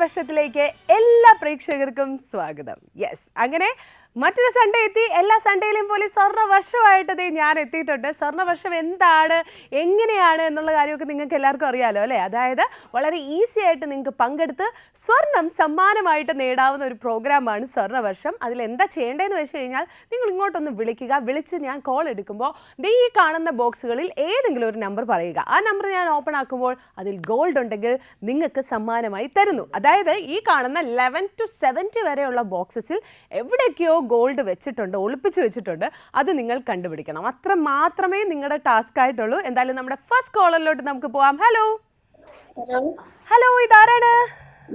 വർഷത്തിലേക്ക് എല്ലാ പ്രേക്ഷകർക്കും സ്വാഗതം. യെസ്, അങ്ങനെ മറ്റൊരു സൺഡേ എത്തി. എല്ലാ സൺഡേയിലും പോലെ സ്വർണ്ണ വർഷമായിട്ട് ഞാൻ എത്തിയിട്ടുണ്ട്. സ്വർണ്ണ വർഷം എന്താണ്, എങ്ങനെയാണ് എന്നുള്ള കാര്യമൊക്കെ നിങ്ങൾക്ക് എല്ലാവർക്കും അറിയാലോ അല്ലേ? അതായത് വളരെ ഈസി ആയിട്ട് നിങ്ങൾക്ക് പങ്കെടുത്ത് സ്വർണം സമ്മാനമായിട്ട് നേടാവുന്ന ഒരു പ്രോഗ്രാമാണ് സ്വർണ്ണ വർഷം. അതിലെന്താ ചെയ്യേണ്ടതെന്ന് വെച്ച് കഴിഞ്ഞാൽ നിങ്ങൾ ഇങ്ങോട്ടൊന്ന് വിളിക്കുക. വിളിച്ച് ഞാൻ കോൾ എടുക്കുമ്പോൾ ഈ കാണുന്ന ബോക്സുകളിൽ ഏതെങ്കിലും ഒരു നമ്പർ പറയുക. ആ നമ്പർ ഞാൻ ഓപ്പൺ ആക്കുമ്പോൾ അതിൽ ഗോൾഡ് ഉണ്ടെങ്കിൽ നിങ്ങൾക്ക് സമ്മാനമായി തരുന്നു. അതായത് ഈ കാണുന്ന 11 to 70 വരെയുള്ള ബോക്സസിൽ എവിടെയൊക്കെയോ ഗോൾഡ് വെച്ചിട്ടുണ്ട്, ഒളിപ്പിച്ചു വെച്ചിട്ടുണ്ട്. അത് നിങ്ങൾ കണ്ടുപിടിക്കണം. അത്ര മാത്രമേ നിങ്ങളുടെ ടാസ്ക് ആയിട്ടുള്ളൂ. എന്തായാലും നമ്മുടെ ഫസ്റ്റ് കോളറിലോട്ട് നമുക്ക് പോവാം. ഹലോ ഹലോ, ഇതാരാണ്?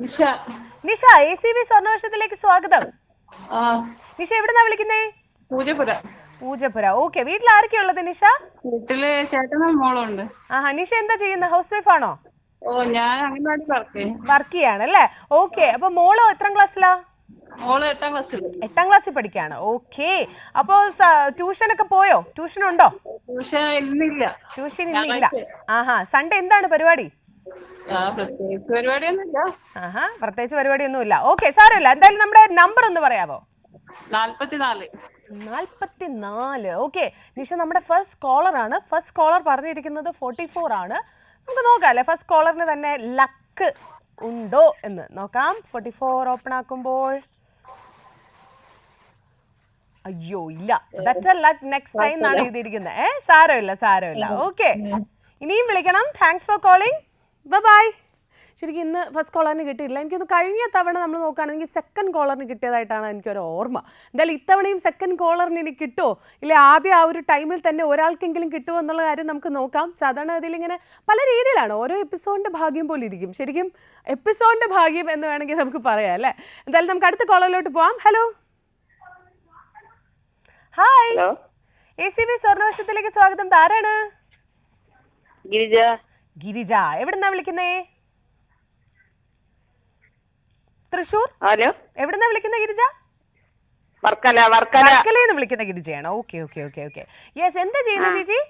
നിഷ. ACB സ്വർണ്ണവർഷത്തിലേക്ക് സ്വാഗതം. നിഷ എവിടുന്നാ വിളിക്കുന്നേ? പൂജപ്പുര. ഓക്കെ, വീട്ടിൽ ആരൊക്കെയാ ഉള്ളത് നിഷ? വീട്ടില് ചേട്ടനും മോളും ഉണ്ട്. നിഷ എന്താ ചെയ്യുന്നത്? ഹൗസ് വൈഫ് ആണോ? ഞാൻ അംഗൻവാടി വർക്ക് ചെയ്യാണ് അല്ലേ? ഓക്കെ, അപ്പൊ മോളോ എത്രാം ക്ലാസ്സിലാ? മോള് 8ാം ക്ലാസ്സിൽ. 8ാം ക്ലാസ്സിൽ പഠിക്കാണ്. ഓക്കെ, അപ്പൊ ട്യൂഷനൊക്കെ പോയോ? ട്യൂഷൻ ഉണ്ടോ? ട്യൂഷൻ ഇന്നില്ല. ട്യൂഷൻ ഇന്നില്ല. സൺഡേ എന്താണ് പരിപാടി? പ്രത്യേകിച്ച് പരിപാടിയൊന്നുമില്ല. പ്രത്യേകിച്ച് പരിപാടിയൊന്നുമില്ല. ഓക്കെ, സാരമില്ല. എന്തായാലും നമ്മുടെ നമ്പർ ഒന്ന് പറയാമോ? 44. ഓക്കെ, നിഷ നമ്മുടെ ഫസ്റ്റ് കോളർ ആണ്. ഫസ്റ്റ് കോളർ പറഞ്ഞിരിക്കുന്നത് 44 ആണ്. നമുക്ക് നോക്കാം അല്ലേ ഫസ്റ്റ് കോളറിന് തന്നെ ലക്ക് ഉണ്ടോ എന്ന് നോക്കാം. 44 ഓപ്പൺ ആക്കുമ്പോൾ അയ്യോ ഇല്ല. ബെറ്റർ ലക്ക് നെക്സ്റ്റ് ടൈം എന്നാണ് എഴുതിയിരിക്കുന്നത്. സാരമില്ല. ഓക്കെ, ഇനിയും വിളിക്കണം. Thanks for calling. ബൈ. ശരിക്കും ഇന്ന് ഫസ്റ്റ് കോളറിന് കിട്ടിയില്ല. എനിക്കൊന്ന് കഴിഞ്ഞ തവണ നമ്മൾ നോക്കുകയാണെങ്കിൽ സെക്കൻഡ് കോളറിന് കിട്ടിയതായിട്ടാണ് എനിക്കൊരു ഓർമ്മ. എന്തായാലും ഇത്തവണയും സെക്കൻഡ് കോളറിന് ഇനി കിട്ടുമോ ഇല്ല ആദ്യം ആ ഒരു ടൈമിൽ തന്നെ ഒരാൾക്കെങ്കിലും കിട്ടുമോ എന്നുള്ള കാര്യം നമുക്ക് നോക്കാം. സാധാരണ അതിലിങ്ങനെ പല രീതിയിലാണ്. ഓരോ എപ്പിസോഡിൻ്റെ ഭാഗ്യം പോലെ ഇരിക്കും. ശരിക്കും എപ്പിസോഡിൻ്റെ ഭാഗ്യം എന്ന് വേണമെങ്കിൽ നമുക്ക് പറയാം അല്ലേ? എന്തായാലും നമുക്ക് അടുത്ത കോളറിലോട്ട് പോവാം. ഹലോ ഹായ്, ACB സ്വർണ്ണവർഷത്തിലേക്ക് സ്വാഗതം. ആരാണ്? ഗിരിജ. എവിടുന്നാ വിളിക്കുന്നേ? തൃശ്ശൂർ. എവിടുന്നാ വിളിക്കുന്ന ഗിരിജ? വർക്കലയിൽ വിളിക്കുന്ന ഗിരിജയാണ്. ഓക്കെ. യെസ്, എന്താ ചെയ്യുന്ന ചേച്ചി?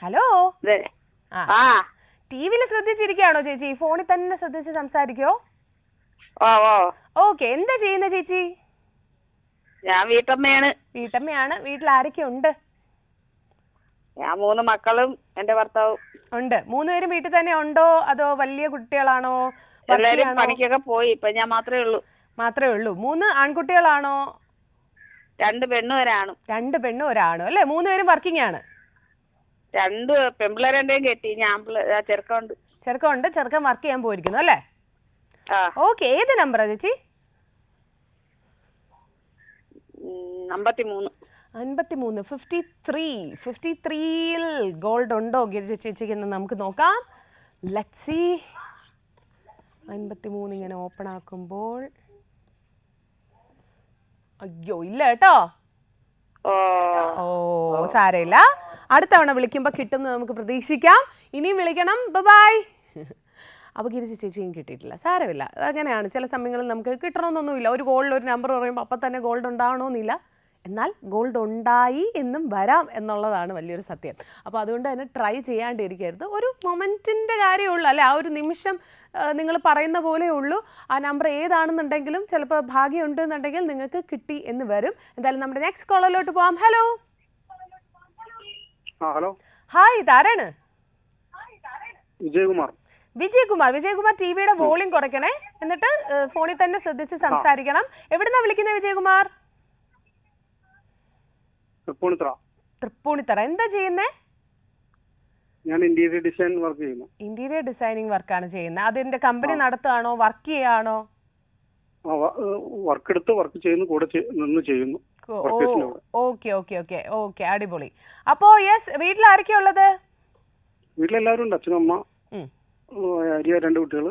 ഹലോ, ടിവിയിൽ ശ്രദ്ധിച്ചിരിക്കുകയാണോ ചേച്ചി? ഫോണിൽ തന്നെ ശ്രദ്ധിച്ച് സംസാരിക്കോ? ഓക്കെ, എന്താ ചെയ്യുന്ന ചേച്ചി? ഞാൻ വീട്ടമ്മയാണ്. വീട്ടിൽ ആരൊക്കെ ഉണ്ട്? ഞാൻ 3 മക്കളും എന്റെ ഭർത്താവും ഉണ്ട്. 3 പേരും വീട്ടിൽ തന്നെ ഉണ്ടോ അതോ വലിയ കുട്ടികളാണോ? പണിക്കൊക്കെ പോയി. ഇപ്പൊ ഞാൻ മാത്രമേ ഉള്ളൂ. 3 ആൺകുട്ടികളാണോ? 2 പെണ്ണും ഒരാണും. 2 പെണ്ണും ഒരാണും അല്ലേ? 3 പേരും വർക്കിംഗ് ആണ്. 2 പെൺപിള്ളേരെന്റെയും കെട്ടി. ഞാൻ ചെറുക്കമുണ്ട്. ചെറുക്കൻ വർക്ക് ചെയ്യാൻ പോയിരിക്കുന്നു അല്ലേ? ഓക്കെ, ഏത് നമ്പറാ ചേച്ചി? 53. 53ൽ ഗോൾഡ് ഉണ്ടോ ഗിരിജ ചേച്ചിക്ക് എന്ന് നമുക്ക് നോക്കാം. Let's see. 53 ഇങ്ങനെ ഓപ്പൺ ആക്കുമ്പോൾ അയ്യോ ഇല്ല കേട്ടോ. സാരമില്ല. അടുത്ത തവണ വിളിക്കുമ്പോൾ കിട്ടുമെന്ന് നമുക്ക് പ്രതീക്ഷിക്കാം. ഇനിയും വിളിക്കണം. ബൈ. അപ്പോൾ ഗിരിജ ചേച്ചിയും കിട്ടിയിട്ടില്ല. സാരമില്ല, അങ്ങനെയാണ്. ചില സമയങ്ങളിൽ നമുക്ക് കിട്ടണമെന്നൊന്നുമില്ല. ഒരു ഗോൾഡിൽ ഒരു നമ്പർ പറയുമ്പോൾ അപ്പം തന്നെ ഗോൾഡ് ഉണ്ടാവണമെന്നില്ല. എന്നാൽ ഗോൾഡ് ഉണ്ടായി എന്നും വരാം എന്നുള്ളതാണ് വലിയൊരു സത്യം. അപ്പോൾ അതുകൊണ്ട് തന്നെ ട്രൈ ചെയ്യാണ്ടിരിക്കരുത്. ഒരു മൊമെൻറ്റിൻ്റെ കാര്യമുള്ളൂ അല്ലേ? ആ ഒരു നിമിഷം നിങ്ങൾ പറയുന്ന പോലെ ഉള്ളൂ. ആ നമ്പർ ഏതാണെന്നുണ്ടെങ്കിലും ചിലപ്പോൾ ഭാഗ്യം ഉണ്ടെന്നുണ്ടെങ്കിൽ നിങ്ങൾക്ക് കിട്ടി എന്ന് വരും. എന്തായാലും നമ്മുടെ നെക്സ്റ്റ് കോളറിലോട്ട് പോവാം. ഹലോ ഹായ്, ഇതാരാണ്? വിജയകുമാർ. ടിവിയുടെ വോളിയം കുറയ്ക്കണേ. എന്നിട്ട് ഫോണിൽ തന്നെ ശ്രദ്ധിച്ച് സംസാരിക്കണം. എവിടുന്നാ വിളിക്കുന്നത് വിജയകുമാർ? തൃപ്പൂണിത്തറ. എന്താ ചെയ്യുന്നേ? ഞാൻ ഇന്റീരിയർ ഡിസൈനിങ് വർക്കാണ് ചെയ്യുന്നത്. അതിന്റെ കമ്പനി നടത്തുകയാണോ, വർക്ക് ചെയ്യാണോ? വർക്ക് ചെയ്യുന്നു, കൂടെ നിന്ന് ചെയ്യുന്നു. ഓക്കെ, അടിപൊളി. അപ്പോ യെസ്, വീട്ടിൽ ആരൊക്കെയാ ഉള്ളത്? വീട്ടിലെല്ലാവരും ഉണ്ട്. അച്ഛനും അമ്മ, 2 കുട്ടികൾ,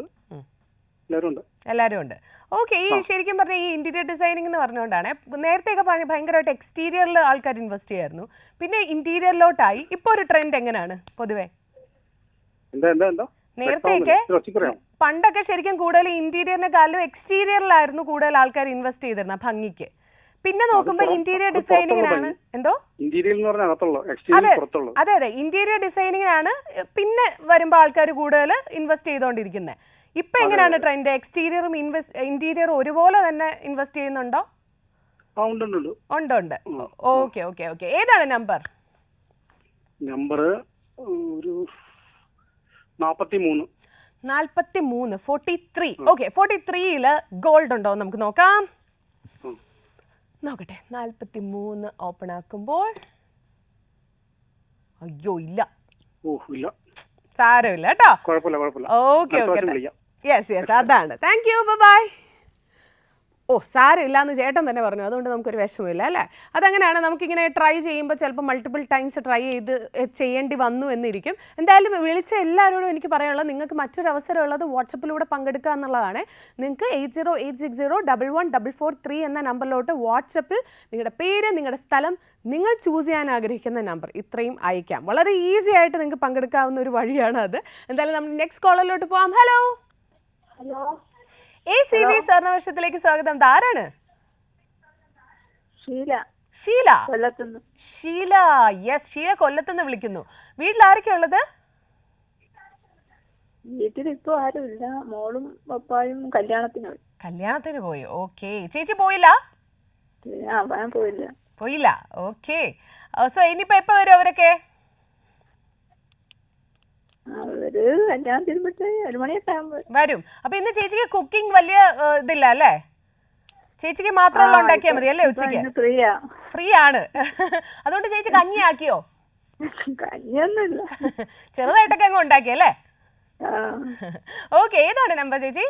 എല്ലാവരും ഉണ്ട്. ഓക്കെ, ഈ ശരിക്കും പറഞ്ഞാൽ ഈ ഇന്റീരിയർ ഡിസൈനിങ് എന്ന് പറഞ്ഞുകൊണ്ടാണ് നേരത്തെയൊക്കെ ഭയങ്കരമായിട്ട് എക്സ്റ്റീരിയറിൽ ആൾക്കാർ ഇൻവെസ്റ്റ് ചെയ്യായിരുന്നു. പിന്നെ ഇന്റീരിയറിലോട്ടായി. ഇപ്പൊ ഒരു ട്രെൻഡ് എങ്ങനെയാണ് പൊതുവെ? നേരത്തെയൊക്കെ പണ്ടൊക്കെ ശരിക്കും കൂടുതൽ ഇന്റീരിയറിനെക്കാളും എക്സ്റ്റീരിയറിലായിരുന്നു കൂടുതൽ ആൾക്കാർ ഇൻവെസ്റ്റ് ചെയ്തിരുന്നത് ഭംഗിക്ക്. പിന്നെ നോക്കുമ്പോ ഇന്റീരിയർ ഡിസൈനിങ്ങിനാണ്. എന്തോ ഇന്റീരിയർ എന്ന് പറഞ്ഞാൽ അകത്തുള്ളൂ, എക്സ്റ്റീരിയർ പുറത്തുള്ളൂ. അതെ അതെ, ഇന്റീരിയർ ഡിസൈനിങ്ങിനാണ് പിന്നെ വരുമ്പോ ആൾക്കാർ കൂടുതൽ ഇൻവെസ്റ്റ് ചെയ്തോണ്ടിരിക്കുന്നത്. ഇപ്പൊ എങ്ങനെയാണ് ട്രെൻഡ്? എക്സ്റ്റീരിയറും ഇന്റീരിയറും ഒരുപോലെ തന്നെ ഇൻവെസ്റ്റ് ചെയ്യുന്നുണ്ടോ? ഉണ്ട് ഉണ്ട്. Okay okay okay. ഏതാണ് നമ്പർ? നമ്പർ ഒരു 43. 43. ഓക്കെ, 43-ല് ഗോൾഡ് ഉണ്ടോ നമുക്ക് നോക്കാം. നോക്കട്ടെ. 43 ഓപ്പൺ ആക്കുമ്പോൾ അയ്യോ ഇല്ല. സാരമില്ല കേട്ടോ. Okay okay. യെസ് യെസ്, അതാണ്. Thank you, bye. ഓ, സാരമില്ല എന്ന് ചേട്ടൻ തന്നെ പറഞ്ഞു, അതുകൊണ്ട് നമുക്കൊരു വിഷമമില്ല അല്ലേ. അതങ്ങനെയാണ്, നമുക്കിങ്ങനെ ട്രൈ ചെയ്യുമ്പോൾ ചിലപ്പോൾ മൾട്ടിപ്പിൾ ടൈംസ് ട്രൈ ചെയ്യേണ്ടി വന്നു എന്നിരിക്കും. എന്തായാലും വിളിച്ച എല്ലാവരോടും എനിക്ക് പറയാനുള്ളത്, നിങ്ങൾക്ക് മറ്റൊരു അവസരം ഉള്ളത് വാട്സപ്പിലൂടെ പങ്കെടുക്കുക എന്നുള്ളതാണ്. നിങ്ങൾക്ക് 8086014443 എന്ന നമ്പറിലോട്ട് വാട്സപ്പിൽ നിങ്ങളുടെ പേര്, നിങ്ങളുടെ സ്ഥലം, നിങ്ങൾ ചൂസ് ചെയ്യാൻ ആഗ്രഹിക്കുന്ന നമ്പർ ഇത്രയും അയക്കാം. വളരെ ഈസി ആയിട്ട് നിങ്ങൾക്ക് പങ്കെടുക്കാവുന്ന ഒരു വഴിയാണ് അത്. എന്തായാലും നമ്മൾ നെക്സ്റ്റ് കോളറിലോട്ട് പോകാം. ഹലോ ഹലോ, ACV സ്വർണ്ണവർഷത്തിലേക്ക് സ്വാഗതം. ആരാണ്? ഷീല. ഷീല. കൊല്ലത്തുനിന്ന്. ഷീല, യെസ്, ഷീല കൊല്ലത്തുനിന്ന് വിളിക്കുന്നു. വീട്ടിൽ ആരൊക്കെയാ ഉള്ളത്? വീട്ടിൽ ഇപ്പൊ ആരുമില്ല, മോളും പപ്പായും കല്യാണത്തിന് പോയി. ഓക്കെ, ചേച്ചി പോയില്ല? ഞാൻ പോയില്ല. ഓക്കെ. സോ ഇനിയിപ്പോ എപ്പോ വരും അവരൊക്കെ? അവര് കല്യാണത്തിന് 1 മണിയൊക്കെ ആകുമ്പോൾ വരും. അപ്പൊ ഇന്ന് ചേച്ചിക്ക് കുക്കിംഗ് വലിയ ഇതില്ല അല്ലേ? ചേച്ചിക്ക് മാത്രമുള്ള ഉണ്ടാക്കിയാൽ മതി അല്ലേ? ഉച്ചയ്ക്ക് ഫ്രീ ആണ്. അതുകൊണ്ട് ചേച്ചി കഞ്ഞി ആക്കിയോ? കഞ്ഞിയൊന്നുമില്ല, ചെറുതായിട്ടൊക്കെ അങ്ങ് ഉണ്ടാക്കിയല്ലേ? ഓക്കെ, ഏതാണ് നമ്പർ ചേച്ചി?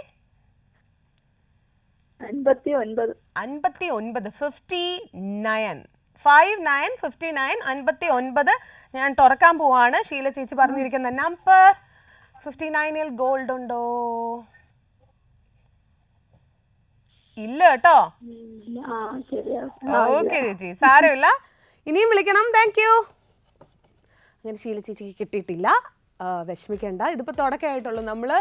59. 59 ഞാൻ തുറക്കാൻ പോവാണ്. ഷീല ചേച്ചി പറഞ്ഞിരിക്കുന്ന നമ്പർ 59-ൽ ഗോൾഡ് ഉണ്ടോ? ഇല്ല കേട്ടോ. ഓക്കെ ചേച്ചി, സാരമില്ല, ഇനിയും വിളിക്കണം. Thank you. അങ്ങനെ ഷീല ചേച്ചിക്ക് കിട്ടിയിട്ടില്ല, വിഷമിക്കേണ്ട. ഇതിപ്പോൾ തുടക്കമായിട്ടുള്ളൂ. നമ്മൾ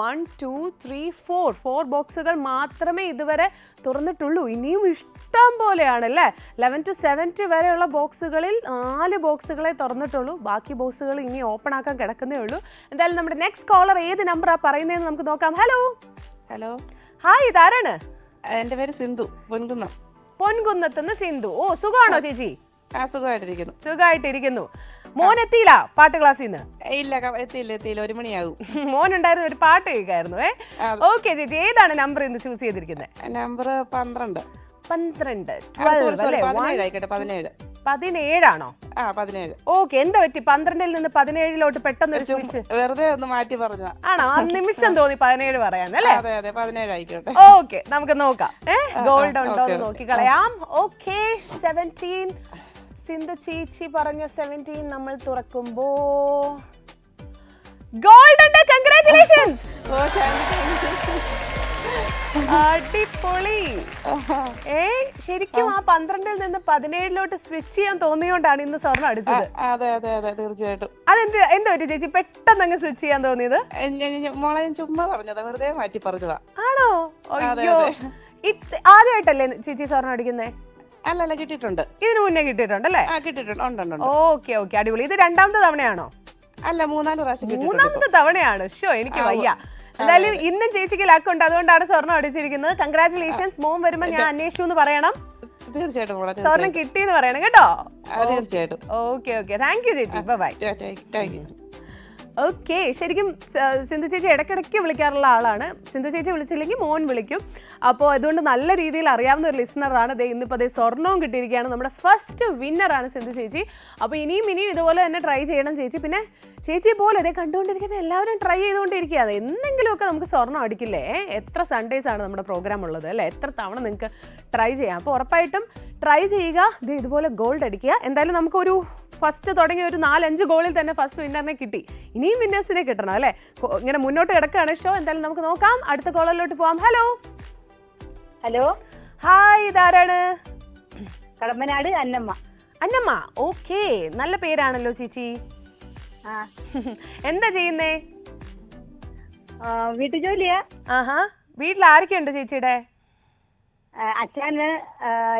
1 2 3 4 ബോക്സുകൾ മാത്രമേ ഇതുവരെ തുറന്നിട്ടുള്ളൂ. ഇനിയും ഇഷ്ടം പോലെയാണല്ലേ. 11 to 70 വരെയുള്ള ബോക്സുകളിൽ 4 ബോക്സുകളെ തുറന്നിട്ടുള്ളൂ. ബാക്കി ബോക്സുകൾ ഇനി ഓപ്പൺ ആക്കാൻ കിടക്കുന്നേ ഉള്ളൂ. എന്തായാലും നമ്മുടെ നെക്സ്റ്റ് കോളർ ഏത് നമ്പറാണ് പറയുന്നതെന്ന് നമുക്ക് നോക്കാം. ഹലോ. ഹലോ, ഹായ്, ഇതാരാണ്? എന്റെ പേര് സിന്ധു, പൊൻകുന്നത്തുനിന്ന് സിന്ധു. ഓ, സുഖമാണോ ചേച്ചി? സുഖമായിട്ടിരിക്കുന്നു. മോൻ എത്തിയില്ല പാട്ട് ക്ലാസ്സിൽ നിന്ന്? ഇല്ല, എത്തിയില്ല, 1 മണിയാകും. മോൻ ഉണ്ടായിരുന്നു, ഒരു പാട്ട് കേൾക്കായിരുന്നു. ഓക്കെ ചേച്ചി, ഏതാണ് നമ്പർ ഇന്ന് ചൂസ് ചെയ്തിരിക്കുന്നത്? നമ്പർ 12. 17 ആണോ? 17. ഓക്കെ, എന്താ പറ്റി 12-ൽ നിന്ന് 17-ലോട്ട് പെട്ടെന്ന് സ്വിച്ച്? വെറുതെ ഒന്ന് മാറ്റി പറഞ്ഞ ആണോ? ആ നിമിഷം തോന്നി 17 പറയാനല്ലേ? അതെ, 17 ആയിക്കോട്ടെ. ഓക്കെ, നമുക്ക് നോക്കാം. ഗോൾഡ് ഉണ്ടോ എന്ന് നോക്കി കളയാം. ഓക്കെ, 17 സിന്ധു ചേച്ചി പറഞ്ഞ 17 നമ്മൾ തുറക്കുമ്പോ ഗോൾഡ് ഉണ്ട്. കൺഗ്രാറ്റുലേഷൻസ്. അടിപൊളി. ശരിക്കും ആ 12-ൽ നിന്ന് 17-ലോട്ട് സ്വിച്ച് ചെയ്യാൻ തോന്നിയോണ്ടാണ് ഇന്ന് സ്വർണ്ണം അടിച്ചത്. അതെ, തീർച്ചയായിട്ടും. അതെന്ത് പറ്റി ചേച്ചി പെട്ടെന്ന് അങ്ങ് സ്വിച്ച് ചെയ്യാൻ തോന്നിയത്? മോളെ ഞാൻ ചുമ്മാ പറഞ്ഞതാ, വെറുതെ മാറ്റി പറഞ്ഞതാ. ആണോ? അയ്യോ, ആദ്യമായിട്ടല്ലേ ചേച്ചി സ്വർണ്ണം അടിക്കുന്നേ? അല്ല, കിട്ടിയിട്ടുണ്ട്. ഇതിനു മുന്നേ കിട്ടിയിട്ടുണ്ടല്ലേ? കിട്ടിയിട്ടുണ്ട്. ഓക്കെ ഓക്കെ, അടിപൊളി. ഇത് രണ്ടാമത്തെ തവണയാണോ? അല്ല, 3-4 പ്രാവശ്യം. മൂന്നാമത്തെ തവണയാണ്. ഷോ, എനിക്ക് വയ്യ. എന്തായാലും ഇന്നും ചേച്ചിക്ക് ലക്കുണ്ട്, അതുകൊണ്ടാണ് സ്വർണ്ണം അടിച്ചിരിക്കുന്നത്. കൺഗ്രാറ്റുലേഷൻസ്. മോൻ വരുമ്പോ ഞാൻ അന്വേഷിച്ചു എന്ന് പറയണം. തീർച്ചയായിട്ടും സ്വർണ്ണം കിട്ടിയെന്ന് പറയണം കേട്ടോ. തീർച്ചയായിട്ടും. ഓക്കെ ഓക്കെ, താങ്ക് യു ചേച്ചി. ബൈ. Thank you. ഓക്കെ, ശരിക്കും സിന്ധു ചേച്ചി ഇടയ്ക്കിടയ്ക്ക് വിളിക്കാറുള്ള ആളാണ്. സിന്ധു ചേച്ചി വിളിച്ചില്ലെങ്കിൽ മോൻ വിളിക്കും. അപ്പോൾ അതുകൊണ്ട് നല്ല രീതിയിൽ അറിയാവുന്ന ഒരു ലിസണറാണ്. ഇന്നിപ്പോൾ അതേ സ്വർണവും കിട്ടിയിരിക്കുകയാണ്. നമ്മുടെ ഫസ്റ്റ് വിന്നറാണ് സിന്ധു ചേച്ചി. അപ്പോൾ ഇനിയും ഇതുപോലെ തന്നെ ട്രൈ ചെയ്യണം ചേച്ചി. പിന്നെ ചേച്ചി പോലെ ഇതേ കണ്ടുകൊണ്ടിരിക്കുന്ന എല്ലാവരും ട്രൈ ചെയ്തുകൊണ്ടിരിക്കുകയാണ്. എന്തെങ്കിലുമൊക്കെ നമുക്ക് സ്വർണ്ണം അടിക്കില്ലേ? എത്ര സൺഡേസ് ആണ് നമ്മുടെ പ്രോഗ്രാം ഉള്ളത് അല്ലേ? എത്ര തവണ നിങ്ങൾക്ക് ട്രൈ ചെയ്യാം. അപ്പോൾ ഉറപ്പായിട്ടും ട്രൈ ചെയ്യുക, ഇതുപോലെ ഗോൾഡ് അടിക്കുക. എന്തായാലും നമുക്കൊരു ഫസ്റ്റ് തുടങ്ങിയ ഒരു 4-5 ഗോളിൽ തന്നെ ഫസ്റ്റ് വിന്നറിനെ കിട്ടി. ഇനിയും വിന്നേഴ്സിനെ കിട്ടണം അല്ലേ? ഇങ്ങനെ മുന്നോട്ട് കിടക്കുകയാണ് ഷോ. എന്തായാലും നമുക്ക് നോക്കാം, അടുത്ത കോളറിലോട്ട് പോവാം. ഹലോ. ഹായ്, ഇതാരാണ്? കടമ്പനാട് അന്നമ്മ. ഓക്കെ, നല്ല പേരാണല്ലോ ചേച്ചി. എന്താ ചെയ്യുന്നേ? വീട്ടുജോലിയാ. വീട്ടിൽ ആരൊക്കെയുണ്ട് ചേച്ചിയുടെ? അച്ഛന്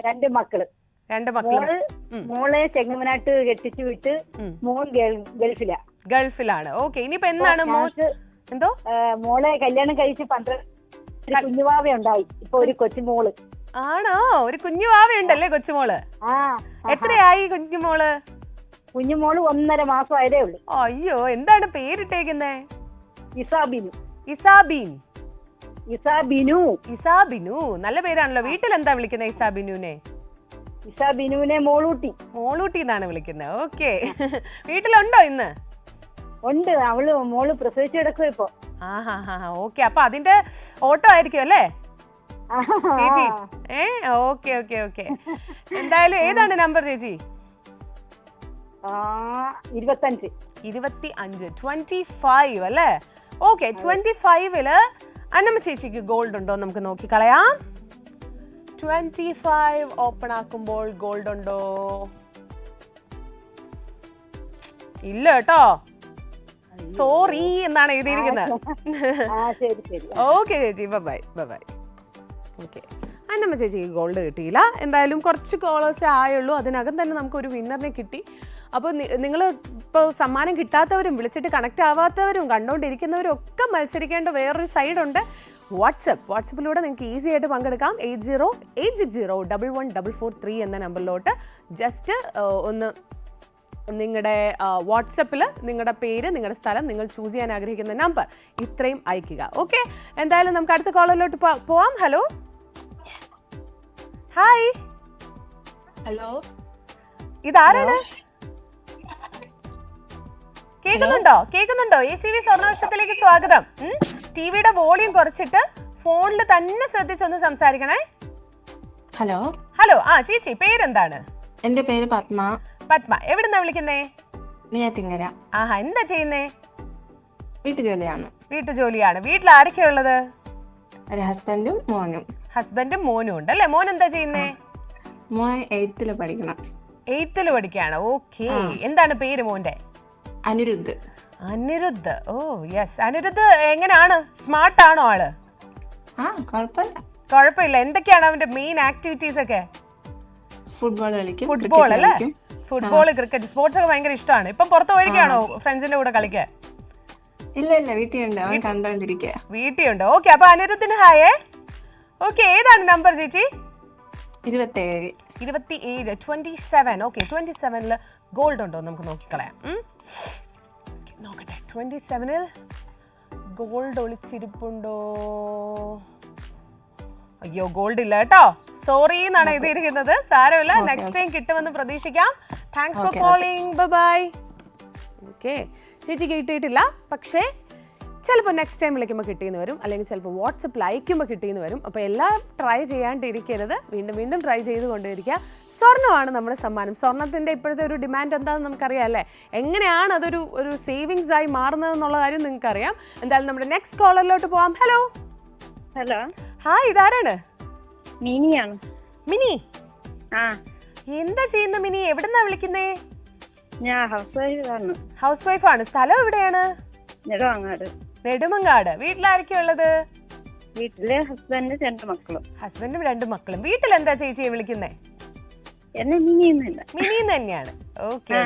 2 മക്കള്. 2 മക്കള്. മോളെ ചെങ്ങമനാട്ട് കെട്ടിച്ചു വിട്ട് മോൻ ഗൾഫിലാ. ഗൾഫിലാണ്. ഓക്കെ, ഇനിയിപ്പോ എന്താണ് എന്തോ? മോളെ കല്യാണം കഴിച്ച് 12 കുഞ്ഞുവാവ ഉണ്ടായി. ഇപ്പൊ ഒരു കൊച്ചുമോള്. ആണോ? ഒരു കുഞ്ഞു വാവയുണ്ടല്ലേ കൊച്ചുമോള്? എത്രയായി കുഞ്ഞുമോള്? കുഞ്ഞുമോള് 1.5 മാസമായതേ ഉള്ളൂ. അയ്യോ, എന്താണ് പേരിട്ടേക്കുന്നേ? ഇസാബിനു. ഇസാബീൻ. ഇസാബിനു. ഇസാബിനു, നല്ല പേരാണല്ലോ. വീട്ടിൽ എന്താ വിളിക്കുന്നത് ഇസാബിനുവിനെ? ഇസാബിനുവിനെ മോളൂട്ടി. മോളൂട്ടി എന്നാണ് വിളിക്കുന്നത്. ഓക്കെ. വീട്ടിലുണ്ടോ ഇന്ന്? ഉണ്ട്, മോള് പ്രസവിച്ചു കിടക്കും ഇപ്പൊ. ഓക്കെ, അപ്പൊ അതിന്റെ ഓട്ടോ ആയിരിക്കും അല്ലേ ചേച്ചി? Okay okay okay. എന്തായാലും ഏതാണ് നമ്പർ ചേച്ചി? 25. 25 അല്ലേ? ഓക്കെ, 25 അന്നമ്മ ചേച്ചിക്ക് ഗോൾഡ് ഉണ്ടോ നമുക്ക് നോക്കിക്കളയാം. 25 ഓപ്പൺ ആക്കുമ്പോൾ ഗോൾഡ് ഉണ്ടോ? ഇല്ല കേട്ടോ, സോറി എന്നാണ് എഴുതിയിരിക്കുന്നത്. ഓക്കെ ചേച്ചി, ബൈ ബൈ. ഓക്കെ, അന്നമ്മ ചേച്ചിക്ക് ഗോൾഡ് കിട്ടിയില്ല. എന്തായാലും കുറച്ച് കോളേഴ്സേ ആയുള്ളൂ, അതിനകം തന്നെ നമുക്കൊരു വിന്നറിനെ കിട്ടി. അപ്പോൾ നിങ്ങൾ ഇപ്പോൾ സമ്മാനം കിട്ടാത്തവരും വിളിച്ചിട്ട് കണക്റ്റ് ആവാത്തവരും കണ്ടുകൊണ്ടിരിക്കുന്നവരും ഒക്കെ മത്സരിക്കേണ്ട വേറൊരു സൈഡുണ്ട്, വാട്സപ്പിലൂടെ നിങ്ങൾക്ക് ഈസി ആയിട്ട് പങ്കെടുക്കാം. 8086011443 എന്ന നമ്പറിലോട്ട് ജസ്റ്റ് ഒന്ന് നിങ്ങളുടെ വാട്സപ്പിൽ നിങ്ങളുടെ പേര്, നിങ്ങളുടെ സ്ഥലം, നിങ്ങൾ ചൂസ് ചെയ്യാൻ ആഗ്രഹിക്കുന്ന നമ്പർ ഇത്രയും അയക്കുക. ഓക്കെ, എന്തായാലും നമുക്ക് അടുത്ത കോളറിലോട്ട് പോവാം. Hello, hi. ഹലോ, ഇതാരാണ്? കേൾക്കുന്നുണ്ടോ? ACV സ്വർണ്ണവർഷത്തിലേക്ക് സ്വാഗതം. ടിവിയുടെ വോളിയം കുറച്ചിട്ട് ഫോണിൽ തന്നെ ശ്രദ്ധിച്ചൊന്ന് സംസാരിക്കണേ. ഹലോ. ചേച്ചി പേരെന്താണ്? എന്റെ പേര് പത്മ. എവിടുന്നാ വിളിക്കുന്നേ? നെയ്യാറ്റിൻകര. എന്താ ചെയ്യുന്നേ? വീട്ടുജോലിയാണ്. വീട്ടിൽ ആരൊക്കെയാ ഉള്ളത്? ഒരു ഹസ്ബൻഡും മോനും. ഹസ്ബൻഡും മോനും ഉണ്ട് അല്ലേ? മോൻ എന്താ ചെയ്യുന്നേ? മോൻ 8th പഠിക്കണം. 8th പഠിക്കുകയാണ്. ഓക്കെ, എന്താണ് പേര് മോന്റെ? അനിരുദ്ധ്. ഓ യെസ്. അനിരുദ്ധ് എങ്ങനെയാണ്? സ്മാർട്ട് ആണോ ആള്? കുഴപ്പമില്ല. എന്തൊക്കെയാണ് അവന്റെ മെയിൻ ആക്ടിവിറ്റീസ് ഒക്കെ? ഫുട്ബോൾ കളിക്കും. ഫുട്ബോൾ അല്ലേ? ഫുട്ബോൾ, ക്രിക്കറ്റ്, സ്പോർട്സ് ഒക്കെ ഭയങ്കര ഇഷ്ടമാണ്. ഇപ്പം പുറത്ത് പോയിരിക്കാണോ ഫ്രണ്ട്സിന്റെ കൂടെ കളിക്കാൻ? ഇല്ല, വീട്ടിലുണ്ട്. അവൻ കണ്ടോണ്ടിരിക്കുക. വീട്ടിലുണ്ട്. ഓക്കെ, അപ്പൊ അനിരുദ്ധിന് ഹായേ. ഓക്കെ, ഏതാണ് നമ്പർ ചേച്ചി? 27. 27. ഓക്കെ, 27 ഗോൾഡ് ഉണ്ടോ നമുക്ക് നോക്കിക്കളയാം. നോക്കട്ടെ, 27 ഗോൾഡ് ഒളിച്ചിരിപ്പുണ്ടോ? അയ്യോ, ഗോൾഡ് ഇല്ല കേട്ടോ, സോറി എന്നാണ് എഴുതിയിരിക്കുന്നത്. സാരമില്ല, നെക്സ്റ്റ് ടൈം കിട്ടുമെന്ന് പ്രതീക്ഷിക്കാം. Thanks for calling, bye. Okay, ചേച്ചി കിട്ടിയിട്ടില്ല, പക്ഷേ ചിലപ്പോൾ നെക്സ്റ്റ് ടൈം വിളിക്കുമ്പോൾ കിട്ടിയെന്ന് വരും, അല്ലെങ്കിൽ ചിലപ്പോൾ വാട്സപ്പിൽ അയക്കുമ്പോൾ കിട്ടിയെന്ന് വരും. അപ്പോൾ എല്ലാം ട്രൈ ചെയ്യാണ്ടിരിക്കരുത്, വീണ്ടും ട്രൈ ചെയ്തുകൊണ്ടിരിക്കുക. സ്വർണ്ണമാണ് നമ്മുടെ സമ്മാനം. സ്വർണ്ണത്തിൻ്റെ ഇപ്പോഴത്തെ ഒരു ഡിമാൻഡ് എന്താണെന്ന് നമുക്കറിയാം അല്ലേ? എങ്ങനെയാണ് അതൊരു സേവിങ്സ് ആയി മാറുന്നതെന്നുള്ള കാര്യം നിങ്ങൾക്കറിയാം. എന്തായാലും നമ്മുടെ നെക്സ്റ്റ് കോളറിലോട്ട് പോവാം. ഹലോ. ഹായ്, ഇതാരാണ്? മിനിയാണ്. മിനി, എന്താ ചെയ്യുന്ന മിനി? എവിടുന്നാ വിളിക്കുന്നേ? ഞാൻ ഹൗസ് വൈഫാണ്. സ്ഥലം എവിടെയാണ്? നെടുമങ്ങാട്. വീട്ടിലാരൊക്കെയാ ഉള്ളത്? വീട്ടില് ഹസ്ബൻഡ് 2 മക്കളും. ഹസ്ബൻഡും 2 മക്കളും. വീട്ടിൽ എന്താ ചേച്ചിയെ വിളിക്കുന്നേ? എന്നെ മിനിന്ന് തന്നെയാണ്. ഓക്കെ.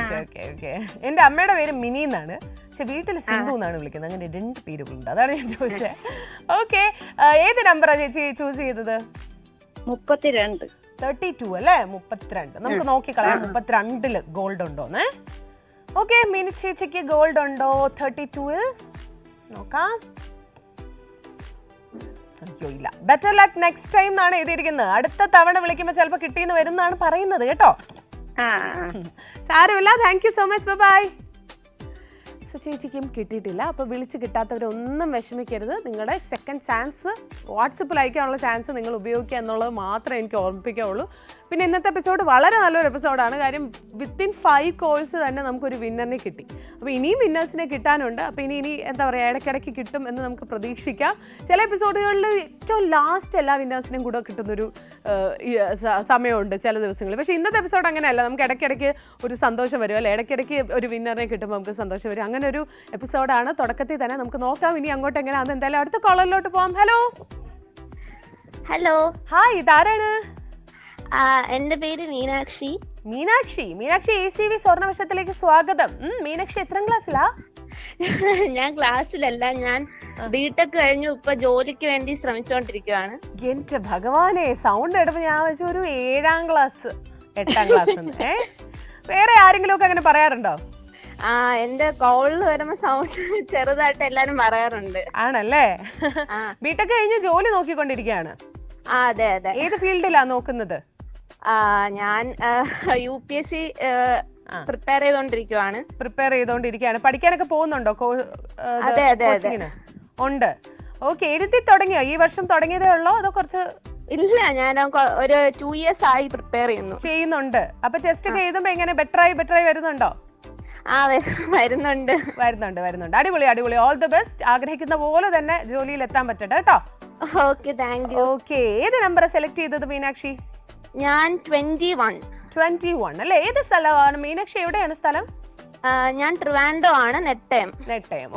എന്റെ അമ്മയുടെ പേര് മിനി എന്നാണ്, പക്ഷെ വീട്ടിൽ സിന്ധു എന്നാണ് വിളിക്കുന്നത്. അങ്ങനെ 2 പേരുകളുണ്ട്, അതാണ് ഞാൻ ചോദിച്ചത്. ഓക്കെ, ഏത് നമ്പറാ ചേച്ചി ചൂസ് ചെയ്തത്? 32. 32 അല്ലേ? 32 നമുക്ക് നോക്കിക്കളയാം. 32 ഗോൾഡ് ഉണ്ടോന്നേ. ഓക്കെ, മിനി ചേച്ചിക്ക് ഗോൾഡ് ഉണ്ടോ 32-ൽ? നോക്കാം. അയ്യോ ഇല്ല. ബെറ്റർ ലക്ക് നെക്സ്റ്റ് ടൈം എന്നാണ് എഴുതിയിരിക്കുന്നത്. അടുത്ത തവണ വിളിക്കുമ്പോൾ ചിലപ്പോൾ കിട്ടിയെന്ന് വരുന്നതാണ് പറയുന്നത് കേട്ടോ. സാരമില്ല, thank you so much, bye. So ചേച്ചിക്കും കിട്ടിയിട്ടില്ല. അപ്പോൾ വിളിച്ച് കിട്ടാത്തവരൊന്നും വിഷമിക്കരുത്. നിങ്ങളുടെ സെക്കൻഡ് ചാൻസ് വാട്സപ്പിൽ അയക്കാനുള്ള ചാൻസ് നിങ്ങൾ ഉപയോഗിക്കുക എന്നുള്ളത് മാത്രമേ എനിക്ക് ഓർമ്മിപ്പിക്കാവുള്ളൂ. പിന്നെ ഇന്നത്തെ എപ്പിസോഡ് വളരെ നല്ലൊരു എപ്പിസോഡാണ്. കാര്യം വിത്തിൻ 5 കോൾസ് തന്നെ നമുക്കൊരു വിന്നറിനെ കിട്ടി. അപ്പോൾ ഇനിയും വിന്നേഴ്സിനെ കിട്ടാനുണ്ട്. അപ്പോൾ ഇനി എന്താ പറയുക, ഇടയ്ക്കിടയ്ക്ക് കിട്ടും എന്ന് നമുക്ക് പ്രതീക്ഷിക്കാം. ചില എപ്പിസോഡുകളിൽ ഏറ്റവും ലാസ്റ്റ് എല്ലാ വിന്നേഴ്സിനും കൂടെ കിട്ടുന്നൊരു സമയമുണ്ട് ചില ദിവസങ്ങളിൽ. പക്ഷേ ഇന്നത്തെ എപ്പിസോഡ് അങ്ങനെയല്ല. നമുക്ക് ഇടയ്ക്കിടയ്ക്ക് ഒരു സന്തോഷം വരും അല്ലേ? ഇടയ്ക്കിടയ്ക്ക് ഒരു വിന്നറിനെ കിട്ടുമ്പോൾ നമുക്ക് സന്തോഷം വരും. അങ്ങനെ ഒരു എപ്പിസോഡാണ്. തുടക്കത്തിൽ തന്നെ നമുക്ക് നോക്കാം ഇനി അങ്ങോട്ട് എങ്ങനെയാണെന്ന്. എന്തായാലും അടുത്ത കോളറിലോട്ട് പോകാം. ഹലോ. ഹലോ. ഹായ്, ഇതാരാണ്? എന്റെ പേര് മീനാക്ഷി. മീനാക്ഷി ACV സ്വർണ്ണവശത്തിലേക്ക് സ്വാഗതം. മീനാക്ഷി എത്രാം ക്ലാസ്സിലാ? ഞാൻ ക്ലാസ്സിലല്ല, ഞാൻ ബിടെക് കഴിഞ്ഞു. ഇപ്പൊ ജോലിക്ക് വേണ്ടി ശ്രമിച്ചോണ്ടിരിക്കുവാണ്. എന്റെ ഭഗവാനെ, സൗണ്ട് കേട്ടപ്പോ ഞാൻ വെച്ചു ഒരു 7ാം ക്ലാസ് 8ാം ക്ലാസ്. വേറെ ആരെങ്കിലും ഒക്കെ അങ്ങനെ പറയാറുണ്ടോ? എന്റെ കോളിൽ വരുമ്പോ സൗണ്ട് ചെറുതായിട്ട് എല്ലാരും പറയാറുണ്ട്. ആണല്ലേ? ബിടെക് കഴിഞ്ഞ് ജോലി നോക്കിക്കൊണ്ടിരിക്കുകയാണ്. അതെ അതെ. ഏത് ഫീൽഡിലാ നോക്കുന്നത്? ഞാൻ UPSC പ്രിപ്പയർ ചെയ്തോണ്ടിരിക്കുവാണ്. പഠിക്കാനൊക്കെ പോകുന്നുണ്ടോ? അതെ അതെ അതെ ഉണ്ട്. ഓക്കെ, എഴുതി തുടങ്ങിയോ? ഈ വർഷം തുടങ്ങിയതേ ഉള്ളോ അതോ കുറച്ച്? ഇല്ല, ഞാൻ ഒരു 2 years ആയി പ്രിപ്പയർ ചെയ്യുന്നുണ്ട്. അപ്പൊ ടെസ്റ്റ് ഒക്കെ എഴുതുമ്പോ എങ്ങനെ ബെറ്ററായി വരുന്നുണ്ടോ? വരുന്നുണ്ട്. അടിപൊളി. All the best. ആഗ്രഹിക്കുന്ന പോലെ തന്നെ ജോലിയിൽ എത്താൻ പറ്റട്ടെ കേട്ടോ. Okay, thank U. ഓക്കെ, ഏത് നമ്പർ സെലക്ട് ചെയ്തത് മീനാക്ഷി? ഞാൻ 21 അല്ലേ? ഏത് സ്ഥലമാണ് മീനാക്ഷി? എവിടെയാണ് സ്ഥലം? ഞാൻ ട്രിവാൻഡ്രം ആണ്. നെട്ടയം.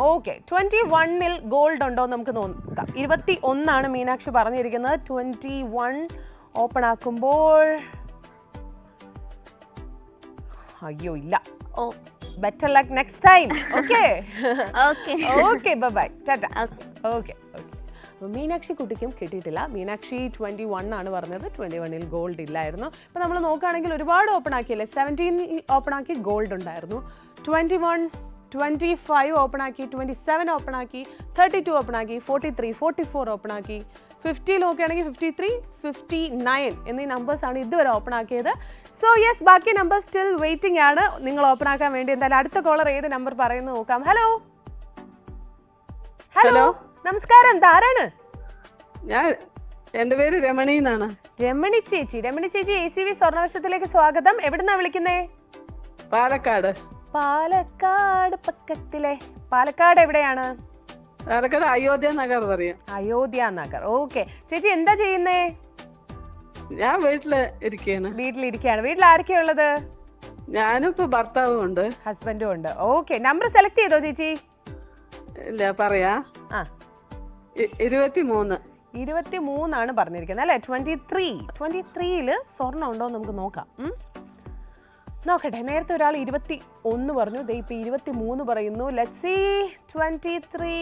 ഓക്കെ, 21-ൽ ഗോൾഡ് ഉണ്ടോ നമുക്ക് നോക്കാം. 21 ആണ് മീനാക്ഷി പറഞ്ഞിരിക്കുന്നത്. 21 ഓപ്പൺ ആക്കുമ്പോൾ അയ്യോ ഇല്ല. Better luck next time. Okay, bye tata. Okay. Meenakshi കുട്ടിക്കും കിട്ടിയിട്ടില്ല. മീനാക്ഷി 21 ആണ് പറഞ്ഞത്. 21-ൽ ഗോൾഡ് ഇല്ലായിരുന്നു. ഇപ്പം നമ്മൾ നോക്കുകയാണെങ്കിൽ ഒരുപാട് ഓപ്പൺ ആക്കിയല്ലേ. 17 ഓപ്പൺ ആക്കി ഗോൾഡ് ഉണ്ടായിരുന്നു. 21, 25 ഓപ്പൺ ആക്കി, 27 ഓപ്പൺ ആക്കി, 32 ഓപ്പൺ ആക്കി, 43, 44 ഓപ്പൺ ആക്കി, 50 നോക്കുകയാണെങ്കിൽ 53, 59 എന്നീ നമ്പേഴ്സാണ് ഇതുവരെ ഓപ്പൺ ആക്കിയത്. സോ യെസ്, ബാക്കി നമ്പർ സ്റ്റിൽ വെയിറ്റിംഗ് ആണ് നിങ്ങൾ ഓപ്പൺ ആക്കാൻ വേണ്ടി. എന്തായാലും അടുത്ത കോളർ ഏത് നമ്പർ പറയുന്നത് നോക്കാം. ഹലോ, നമസ്കാരം. ആരാണ്? എന്റെ പേര് രമണി എന്നാണ്. രമണി ചേച്ചി ACV സ്വർണ്ണവശത്തിലേക്ക് സ്വാഗതം. എവിടുന്നാ വിളിക്കുന്നേ? പാലക്കാട് പക്കത്തിലെ. പാലക്കാട് എവിടെയാണ്? പാലക്കാട് അയോധ്യ നഗർ പറയാം. അയോധ്യ നഗർ. ഓക്കെ ചേച്ചി, എന്താ ചെയ്യുന്നേ? ഞാൻ വീട്ടിലിരിക്കുകയാണ്. വീട്ടിൽ ആരൊക്കെയാ ഉള്ളത്? ഞാനും ഇപ്പൊ ഭർത്താവും ഉണ്ട്, ഹസ്ബൻഡും ഉണ്ട്. ഓക്കെ, നമ്പർ സെലക്ട് ചെയ്തോ ചേച്ചി? ഇല്ല, പറയാ. 23 ആണ് പറഞ്ഞിരിക്കുന്നത് അല്ലേ? 23-ല് സ്വർണ്ണം ഉണ്ടോ നമുക്ക് നോക്കാം. നോക്കട്ടെ. നേരത്തെ ഒരാൾ 21 പറഞ്ഞു, ഇപ്പൊ 23 പറയുന്നു. Let's see. 23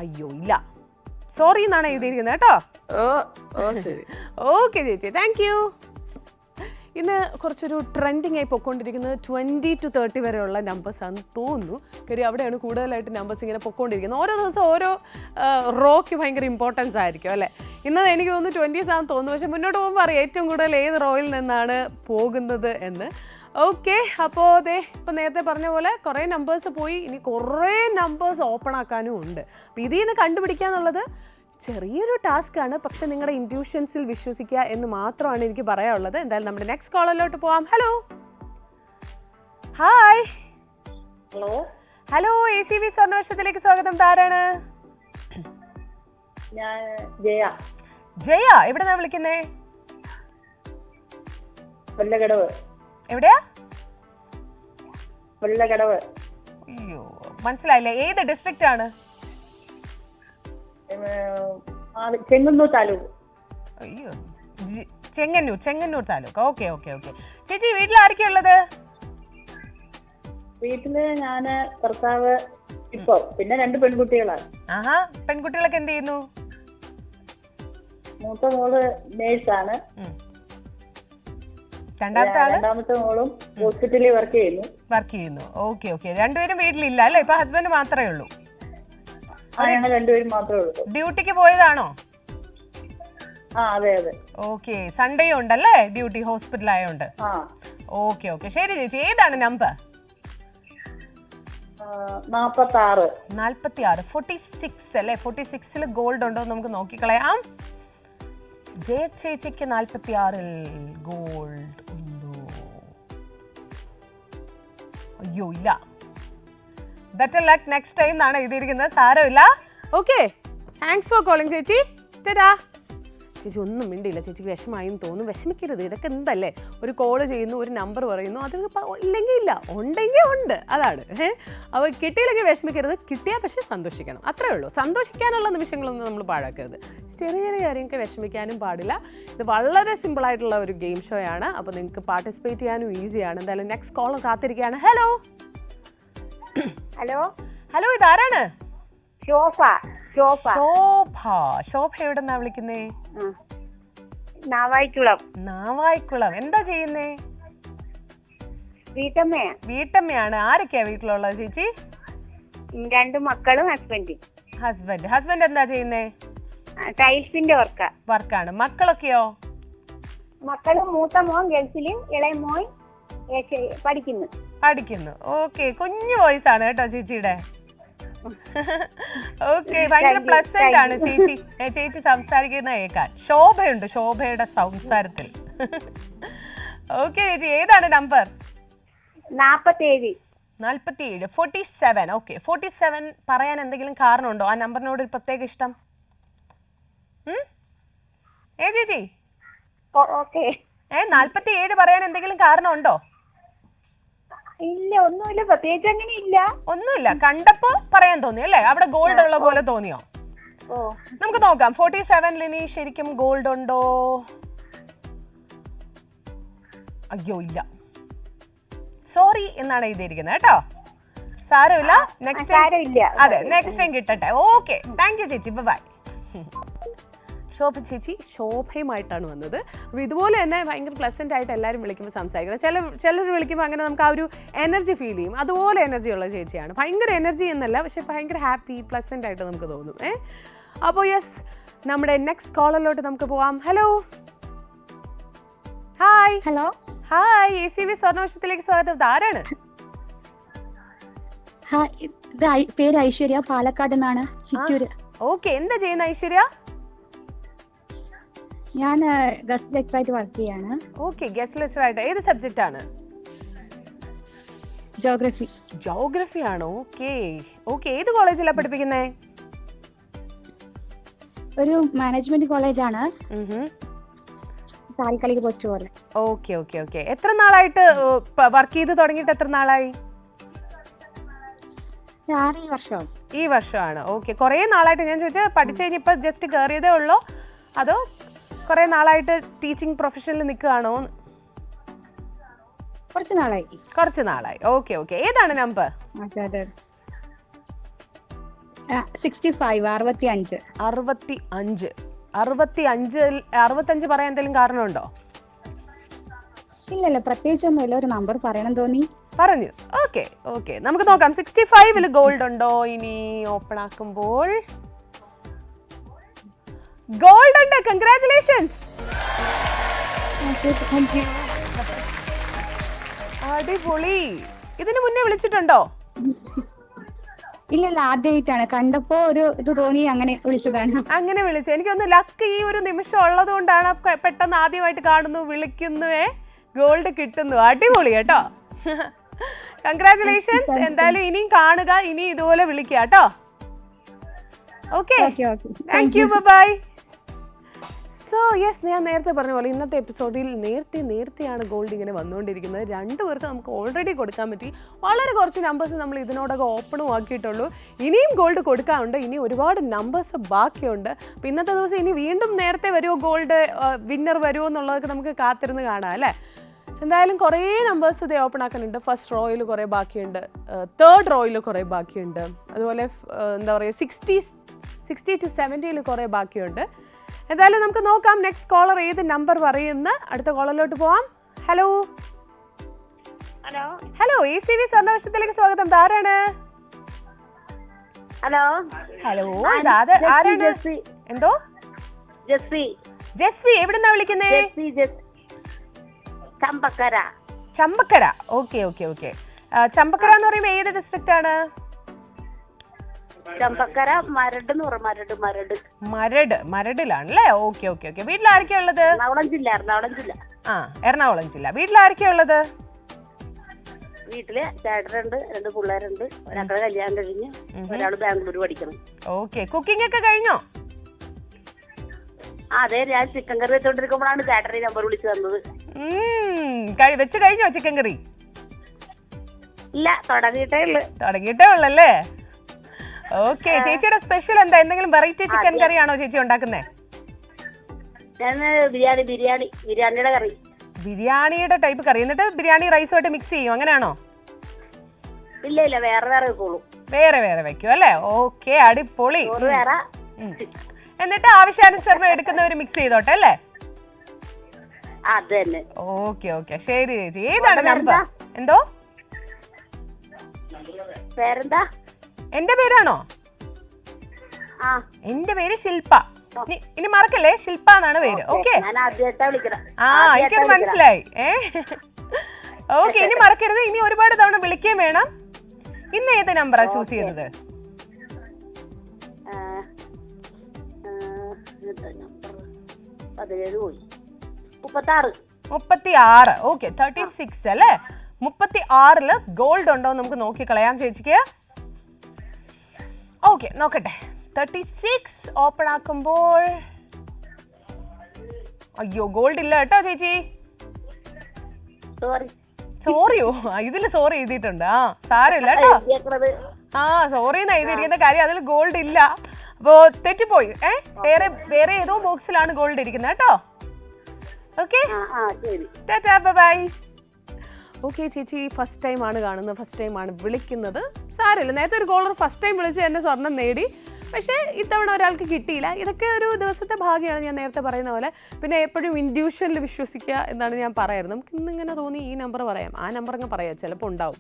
അയ്യോ ഇല്ല, സോറി എന്നാണ് എഴുതിയിരിക്കുന്നത് കേട്ടോ. ഓക്കെ ചേച്ചി, താങ്ക് യു. ഇന്ന് കുറച്ചൊരു ട്രെൻഡിങ് ആയി പൊയ്ക്കൊണ്ടിരിക്കുന്നത് 20 to 30 വരെയുള്ള നമ്പേഴ്സ് ആണെന്ന് തോന്നുന്നു. കാര്യം അവിടെയാണ് കൂടുതലായിട്ട് നമ്പേഴ്സ് ഇങ്ങനെ പൊയ്ക്കൊണ്ടിരിക്കുന്നത്. ഓരോ ദിവസം ഓരോ റോയ്ക്ക് ഭയങ്കര ഇമ്പോർട്ടൻസ് ആയിരിക്കും അല്ലേ? ഇന്ന് എനിക്ക് തോന്നുന്നു 20s ആണെന്ന് തോന്നുന്നു. പക്ഷെ മുന്നോട്ട് പോകുമ്പോൾ അറിയാം ഏറ്റവും കൂടുതൽ ഏത് റോയിൽ നിന്നാണ് പോകുന്നത് എന്ന്. ഓക്കെ, അപ്പോൾ ഇപ്പം നേരത്തെ പറഞ്ഞ പോലെ കുറേ നമ്പേഴ്സ് പോയി, ഇനി കുറേ നമ്പേഴ്സ് ഓപ്പൺ ആക്കാനും ഉണ്ട്. അപ്പോൾ ഇതിൽ നിന്ന് കണ്ടുപിടിക്കുക എന്നുള്ളത് ചെറിയൊരു ടാസ്ക്കാണ്. പക്ഷെ നിങ്ങളുടെ ഇൻറ്റ്യൂഷൻസിൽ വിശ്വസിക്കുക എന്ന് മാത്രമാണ് എനിക്ക് പറയാനുള്ളത്. എന്തായാലും നമ്മുടെ നെക്സ്റ്റ് കോളിലോട്ട് പോവാം. ഹായ്. ഹലോ, ACV സ്വർണ്ണവശത്തിലേക്ക് സ്വാഗതം. ആരാണ്? ഞാൻ ജയ. എവിടെന്നാ വിളിക്കുന്നേ? വെള്ളകടവ്. എവിടെയാ? വെള്ളകടവ്. അയ്യോ, മനസ്സിലായില്ലേ. ഏത് ഡിസ്ട്രിക്റ്റ് ആണ്? ചെങ്ങന്നൂർ താലൂക്ക്. അയ്യോ, ചെങ്ങന്നൂർ താലൂക്ക്. ഓക്കെ. ചേച്ചി, വീട്ടിൽ ആരൊക്കെയാ ഉള്ളത്? വീട്ടില് ഞാന്, ഭർത്താവ്, ഇപ്പൊ പിന്നെ 2 പെൺകുട്ടികളാണ്. പെൺകുട്ടികളൊക്കെ എന്ത് ചെയ്യുന്നു? മൂത്ത മോള് നേഴ്സാണ്. രണ്ടാമത്തെ മോളും ഹോസ്പിറ്റലിൽ വർക്ക് ചെയ്യുന്നു. ഓക്കെ. രണ്ടുപേരും വീട്ടിലില്ല അല്ലേ? ഇപ്പൊ ഹസ്ബൻഡ് മാത്രമേ ഉള്ളൂ? ഞങ്ങൾ 2 പേരും മാത്രമേ ഉള്ളൂ. ഡ്യൂട്ടിക്ക് പോയതാണോ? അതെ. ഓക്കെ, സൺഡേ ഉണ്ടല്ലേ ഡ്യൂട്ടി, ഹോസ്പിറ്റൽ ആയോണ്ട്. ഓക്കെ. ശരി ചേച്ചി, ഏതാണ് നമ്പർ? 46. 46 അല്ലേ? 46-ൽ ഗോൾഡ് ഉണ്ടോ നമുക്ക് നോക്കിക്കളയാം. ജയ ചേച്ചിക്ക് 46-ൽ ഗോൾഡ് ഉണ്ടോ? അയ്യോ ഇല്ല. ബെറ്റർ ലക്ക് നെക്സ്റ്റ് ടൈം എന്നാണ് എഴുതിയിരിക്കുന്നത്. സാരമില്ല. ഓക്കെ, താങ്ക്സ് ഫോർ കോളിംഗ് ചേച്ചി. ടാറ്റാ. ചേച്ചി ഒന്നും മിണ്ടിയില്ല, ചേച്ചിക്ക് വിഷമായെന്ന് തോന്നുന്നു. വിഷമിക്കരുത്, ഇതൊക്കെ എന്തല്ലേ, ഒരു കോള് ചെയ്യുന്നു, ഒരു നമ്പർ പറയുന്നു, അത് ഇല്ലെങ്കിൽ ഇല്ല, ഉണ്ടെങ്കിൽ ഉണ്ട്, അതാണ്. അപ്പോൾ കിട്ടിയില്ലെങ്കിൽ വിഷമിക്കരുത്, കിട്ടിയാൽ പക്ഷേ സന്തോഷിക്കണം, അത്രേ ഉള്ളൂ. സന്തോഷിക്കാനുള്ള നിമിഷങ്ങളൊന്നും നമ്മൾ പാഴാക്കരുത്. ചെറിയ ചെറിയ കാര്യങ്ങൾക്ക് വിഷമിക്കാനും പാടില്ല. ഇത് വളരെ സിമ്പിളായിട്ടുള്ള ഒരു ഗെയിം ഷോ ആണ്. അപ്പോൾ നിങ്ങൾക്ക് പാർട്ടിസിപ്പേറ്റ് ചെയ്യാനും ഈസിയാണ്. എന്തായാലും നെക്സ്റ്റ് കോൾ കാത്തിരിക്കുകയാണ്. ഹലോ ഹലോ ഹലോ, ഇതാരാണ്? ശോഭ. ശോഭ ശോഭ. ശോഭ എവിടെന്നാ വിളിക്കുന്നേ? നാവായിക്കുളം. നാവായിക്കുളം. എന്താ ചെയ്യുന്നേ? വീട്ടമ്മയാ. വീട്ടമ്മയാണ്. ആരൊക്കെയാ വീട്ടിലുള്ളത് ചേച്ചി? 2 മക്കളും ഹസ്ബൻഡും. ഹസ്ബൻഡ് എന്താ ചെയ്യുന്നേ? ടൈൽസിന്റെ വർക്കാണ്. മക്കളൊക്കെയോ? മക്കളും മൂത്ത മോൻ ഗൾഫിലും ഇളയ മോൻ പഠിക്കുന്നു. ഓക്കെ, കുഞ്ഞു വോയിസ് ആണ് കേട്ടോ ചേച്ചിയുടെ. ഓക്കെ, ഭയങ്കര പ്ലസന്റ് ആണ് ചേച്ചി സംസാരിക്കുന്ന കേൾക്കാൻ. ശോഭയുണ്ട് ശോഭയുടെ സംസാരത്തിൽ. ഓക്കെ ചേച്ചി, ഏതാണ് നമ്പർ? 47. 47. ഓക്കെ, 47 പറയാൻ എന്തെങ്കിലും കാരണമുണ്ടോ? ആ നമ്പറിനോട് ഒരു പ്രത്യേക ഇഷ്ടം? ചേച്ചി 47 പറയാൻ എന്തെങ്കിലും കാരണമുണ്ടോ? ഇല്ല, ഒന്നുമില്ല, പ്രത്യേകിച്ച് അങ്ങനെ ഇല്ല. ഒന്നുമില്ല, കണ്ടപ്പോ പറയാൻ തോന്നി അല്ലേ? അവിടെ ഗോൾഡ് ഉള്ള പോലെ തോന്നിയോ? നമുക്ക് നോക്കാം 47 ഇനി ശരിക്കും ഗോൾഡ് ഉണ്ടോ? അയ്യോ ഇല്ല, സോറി എന്നാണ് എഴുതിയിരിക്കുന്നത് കേട്ടോ. സാരമില്ല, നെക്സ്റ്റ് ടൈം കിട്ടട്ടെ. ഓക്കെ, താങ്ക് യു ചേച്ചി, ബൈ. ശോഭ ചേച്ചി ശോഭയുമായിട്ടാണ് വന്നത്. അപ്പോൾ ഇതുപോലെ തന്നെ ഭയങ്കര പ്ലസൻ്റ് ആയിട്ട് എല്ലാവരും വിളിക്കുമ്പോൾ സംസാരിക്കുന്നത്. ചിലർ വിളിക്കുമ്പോൾ അങ്ങനെ നമുക്ക് ആ ഒരു എനർജി ഫീൽ ചെയ്യും. അതുപോലെ എനർജി ഉള്ള ചേച്ചിയാണ്. ഭയങ്കര എനർജി എന്നല്ല, പക്ഷേ ഭയങ്കര ഹാപ്പി പ്ലസൻ്റ് ആയിട്ട് നമുക്ക് തോന്നും. അപ്പോൾ യെസ്, നമ്മുടെ നെക്സ്റ്റ് കോളറിലോട്ട് നമുക്ക് പോവാം. Hello hi. Hello hi, ACV സ്വർണ്ണവർഷത്തിലേക്ക് സ്വാഗതം. ഇതാരാണ്? പേര് ഐശ്വര്യ, പാലക്കാട് നിന്നാണ്, ചിറ്റൂര്. ഓക്കെ, എന്താ ചെയ്യുന്ന ഐശ്വര്യ? ഞാൻ ഗസ്റ്റ് ലെക്ചറായിട്ട് വർക്ക് ചെയ്യാണ്. ഓക്കെ, ഗസ്റ്റ് ലെക്ചറായിട്ട് ഏത് സബ്ജക്റ്റ് ആണ്? ജോഗ്രഫി ആണോ? ഓക്കെ, ഏത് കോളേജിലാണ് പഠിപ്പിക്കുന്നേ? ഒരു മാനേജ്മെന്റ് കോളേജാണ്, താൽക്കാലിക പോസ്റ്റ് പോലെ. ഓക്കെ. എത്ര നാളായിട്ട് വർക്ക് ചെയ്ത് തുടങ്ങിയിട്ട്? എത്ര നാളായി? 6 വർഷം. ഈ വർഷമാണ്. ഓക്കെ, കുറേ നാളായിട്ട്. ഞാൻ ചോദിച്ചത് പഠിച്ചു കഴിഞ്ഞ് ഇപ്പം ജസ്റ്റ് കയറിയതേ ഉള്ളോ അതോ കുറേ നാളായിട്ട് ടീച്ചിങ് പ്രൊഫഷനിൽ നിൽക്കുകയാണോ? കുറച്ച് നാളായി. ഓക്കെ. ഏതാണ് നമ്പർ? 65. 65 പറയാൻ എന്തെങ്കിലും കാരണമുണ്ടോ? ഇല്ലല്ല, പ്രത്യേകിച്ചൊന്നുമില്ല, ഒരു നമ്പർ പറയണം തോന്നി പറഞ്ഞു. ഓക്കെ, നമുക്ക് നോക്കാം 65 ഗോൾഡ് ഉണ്ടോ ഇനി ഓപ്പൺ ആക്കുമ്പോൾ. ഗോൾഡ് ഉണ്ട്, കൺഗ്രാറ്റുലേഷൻസ്. അടിപൊളി. ഇതിന് മുന്നേ വിളിച്ചിട്ടുണ്ടോ? ഇല്ലല്ല, ആദ്യമായിട്ടാണ്. കണ്ടപ്പോ ഒരു ഇത് തോന്നി, അങ്ങനെ വിളിച്ചതാണ്. അങ്ങനെ വിളിച്ചു. എനിക്കൊന്ന് ലക്ക് ഈ ഒരു നിമിഷം ഉള്ളത് കൊണ്ടാണ് പെട്ടെന്ന് ആദ്യമായിട്ട് കാണുന്നു, വിളിക്കുന്നു, ഗോൾഡ് കിട്ടുന്നു. അടിപൊളി കേട്ടോ. കൺഗ്രാറ്റുലേഷൻസ്. എന്തായാലും ഇനിയും കാണുക, ഇനി ഇതുപോലെ വിളിക്കുക കേട്ടോ. Okay, thank you, bye. So yes, ഞാൻ നേരത്തെ പറഞ്ഞ പോലെ ഇന്നത്തെ എപ്പിസോഡിൽ നേരത്തെയാണ് ഗോൾഡ് ഇങ്ങനെ വന്നുകൊണ്ടിരിക്കുന്നത്. 2 പേർക്ക് നമുക്ക് ഓൾറെഡി കൊടുക്കാൻ പറ്റി. വളരെ കുറച്ച് നമ്പേഴ്സ് നമ്മൾ ഇതിനോടൊക്കെ ഓപ്പണും ആക്കിയിട്ടുള്ളൂ. ഇനിയും ഗോൾഡ് കൊടുക്കാനുണ്ട്. ഇനി ഒരുപാട് നമ്പേഴ്സ് ബാക്കിയുണ്ട്. അപ്പോൾ ഇന്നത്തെ ദിവസം ഇനി വീണ്ടും നേരത്തെ വരുമോ ഗോൾഡ് വിന്നർ വരുമോ എന്നുള്ളതൊക്കെ നമുക്ക് കാത്തിരുന്ന് കാണാം അല്ലേ? എന്തായാലും കുറേ നമ്പേഴ്സ് ഇത് ഓപ്പൺ ആക്കാനുണ്ട്. ഫസ്റ്റ് റോയിൽ കുറേ ബാക്കിയുണ്ട്, തേർഡ് റോയിൽ കുറേ ബാക്കിയുണ്ട്, അതുപോലെ എന്താ പറയുക 60 to 70 കുറേ ബാക്കിയുണ്ട്. എന്തായാലും നമുക്ക് നോക്കാം നെക്സ്റ്റ് കോളർ ഏത് നമ്പർ പറയുന്ന. അടുത്ത കോളറിലോട്ട് പോവാം. ഹലോ ACV സ്വർണ്ണവർഷത്തിലേക്ക് സ്വാഗതം. ആരാണ്? ഹലോ ആരാണ്? എന്തോ? ജസ്വി. എവിടുന്നാ വിളിക്കുന്നേ? ചമ്പക്കര. ഓക്കെ. ചമ്പക്കര എന്ന് പറയുമ്പോ ഏത് ഡിസ്ട്രിക്റ്റ് ആണ്? ചമ്പക്കര മരടിലാണല്ലേ? ഓക്കെ. വീട്ടിൽ ആരൊക്കെയാ ഉള്ളത്? എറണാകുളം ജില്ല. വീട്ടിൽ ആരൊക്കെയാ ഉള്ളത്? വീട്ടില് ചേട്ടനുണ്ട്, 2 പിള്ളേരുണ്ട്. ഒരാളുടെ കല്യാണം കഴിഞ്ഞ്, ഒരാള് ബാംഗ്ലൂർ പഠിക്കണം. ഓക്കെ. കുക്കിംഗ് ഒക്കെ കഴിഞ്ഞോ? അതെ, ഞാൻ ചിക്കൻ കറി വെച്ചോണ്ടിരിക്കുമ്പോഴാണ് ചേട്ടനെ നമ്പർ വിളിച്ചു തന്നത്. വെച്ച് കഴിഞ്ഞോ ചിക്കൻ കറി? ഇല്ല, തുടങ്ങിയിട്ടേ ഉള്ളല്ലേ? ഓക്കെ, ചേച്ചിയുടെ സ്പെഷ്യൽ എന്താ? എന്തെങ്കിലും വെറൈറ്റി ചിക്കൻ കറിയാണോ ചേച്ചി ഉണ്ടാക്കുന്നേ? ഞാൻ ബിരിയാണിയുടെ കറി. ബിരിയാണിയുടെ ടൈപ്പ് കറി, എന്നിട്ട് ബിരിയാണി റൈസുമായിട്ട് മിക്സ് ചെയ്യും, അങ്ങനെയാണോ? ഇല്ല, വേറെ വെക്കുള്ളൂ. വേറെ വെക്കും അല്ലേ? ഓക്കെ, അടിപൊളി. വേറെ. എന്നിട്ട് ആവശ്യാനുസരണം എടുക്കുന്നവര് മിക്സ് ചെയ്തോട്ടെ അല്ലേ? അത് തന്നെ. ഓക്കെ, ശരി ചേച്ചി. ഏതാണ് നമ്പർ? എന്തോ പേരെന്താ? എന്റെ പേരാണോ? എന്റെ പേര് ശില്പ. ഇനി മറക്കല്ലേ, ശില്പ എന്നാണ് പേര്. ഓക്കെ, എനിക്കത് മനസ്സിലായി. ഓക്കെ, ഇനി മറക്കരുത്. ഇനി ഒരുപാട് തവണ വിളിക്കുകയും വേണം. ഇന്ന് ഏത് നമ്പറാ ചൂസ് ചെയ്തത്? 36. ഓക്കെ, 36 അല്ലേ? 36 ഗോൾഡ് ഉണ്ടോ നമുക്ക് നോക്കി കളയാം ചേച്ചിക്ക്. ഓക്കെ, നോക്കട്ടെ. 36 ഓപ്പൺ ആക്കുമ്പോൾ അയ്യോ, ഗോൾഡ് ഇല്ല കേട്ടോ ചേച്ചി. സോറിയോ? ഇതില് സോറി എഴുതിയിട്ടുണ്ട്. സാരമില്ല കേട്ടോ. സോറി എന്ന് എഴുതിയിരിക്കുന്ന കാര്യം, അതിൽ ഗോൾഡ് ഇല്ല. അപ്പോ തെറ്റിപ്പോയി. വേറെ ഏതോ ബോക്സിലാണ് ഗോൾഡ് ഇരിക്കുന്നത് കേട്ടോ. Okay, tata, bye. ഓക്കെ ചേച്ചി, ഫസ്റ്റ് ടൈം ആണ് കാണുന്നത്, ഫസ്റ്റ് ടൈം ആണ് വിളിക്കുന്നത്. സാരമില്ല, നേരത്തെ ഒരു കോളർ ഫസ്റ്റ് ടൈം വിളിച്ച് എന്നെ സ്വർണം നേടി. പക്ഷേ ഇത്തവണ ഒരാൾക്ക് കിട്ടിയില്ല. ഇതൊക്കെ ഒരു ദിവസത്തെ ഭാഗ്യമാണ്, ഞാൻ നേരത്തെ പറയുന്ന പോലെ. പിന്നെ എപ്പോഴും ഇൻഡ്യൂഷനിൽ വിശ്വസിക്കുക എന്നാണ് ഞാൻ പറയാറ്. നമുക്ക് ഇന്നിങ്ങനെ തോന്നി ഈ നമ്പർ പറയാം, ആ നമ്പർ അങ്ങ് പറയാം, ചിലപ്പോൾ ഉണ്ടാവും.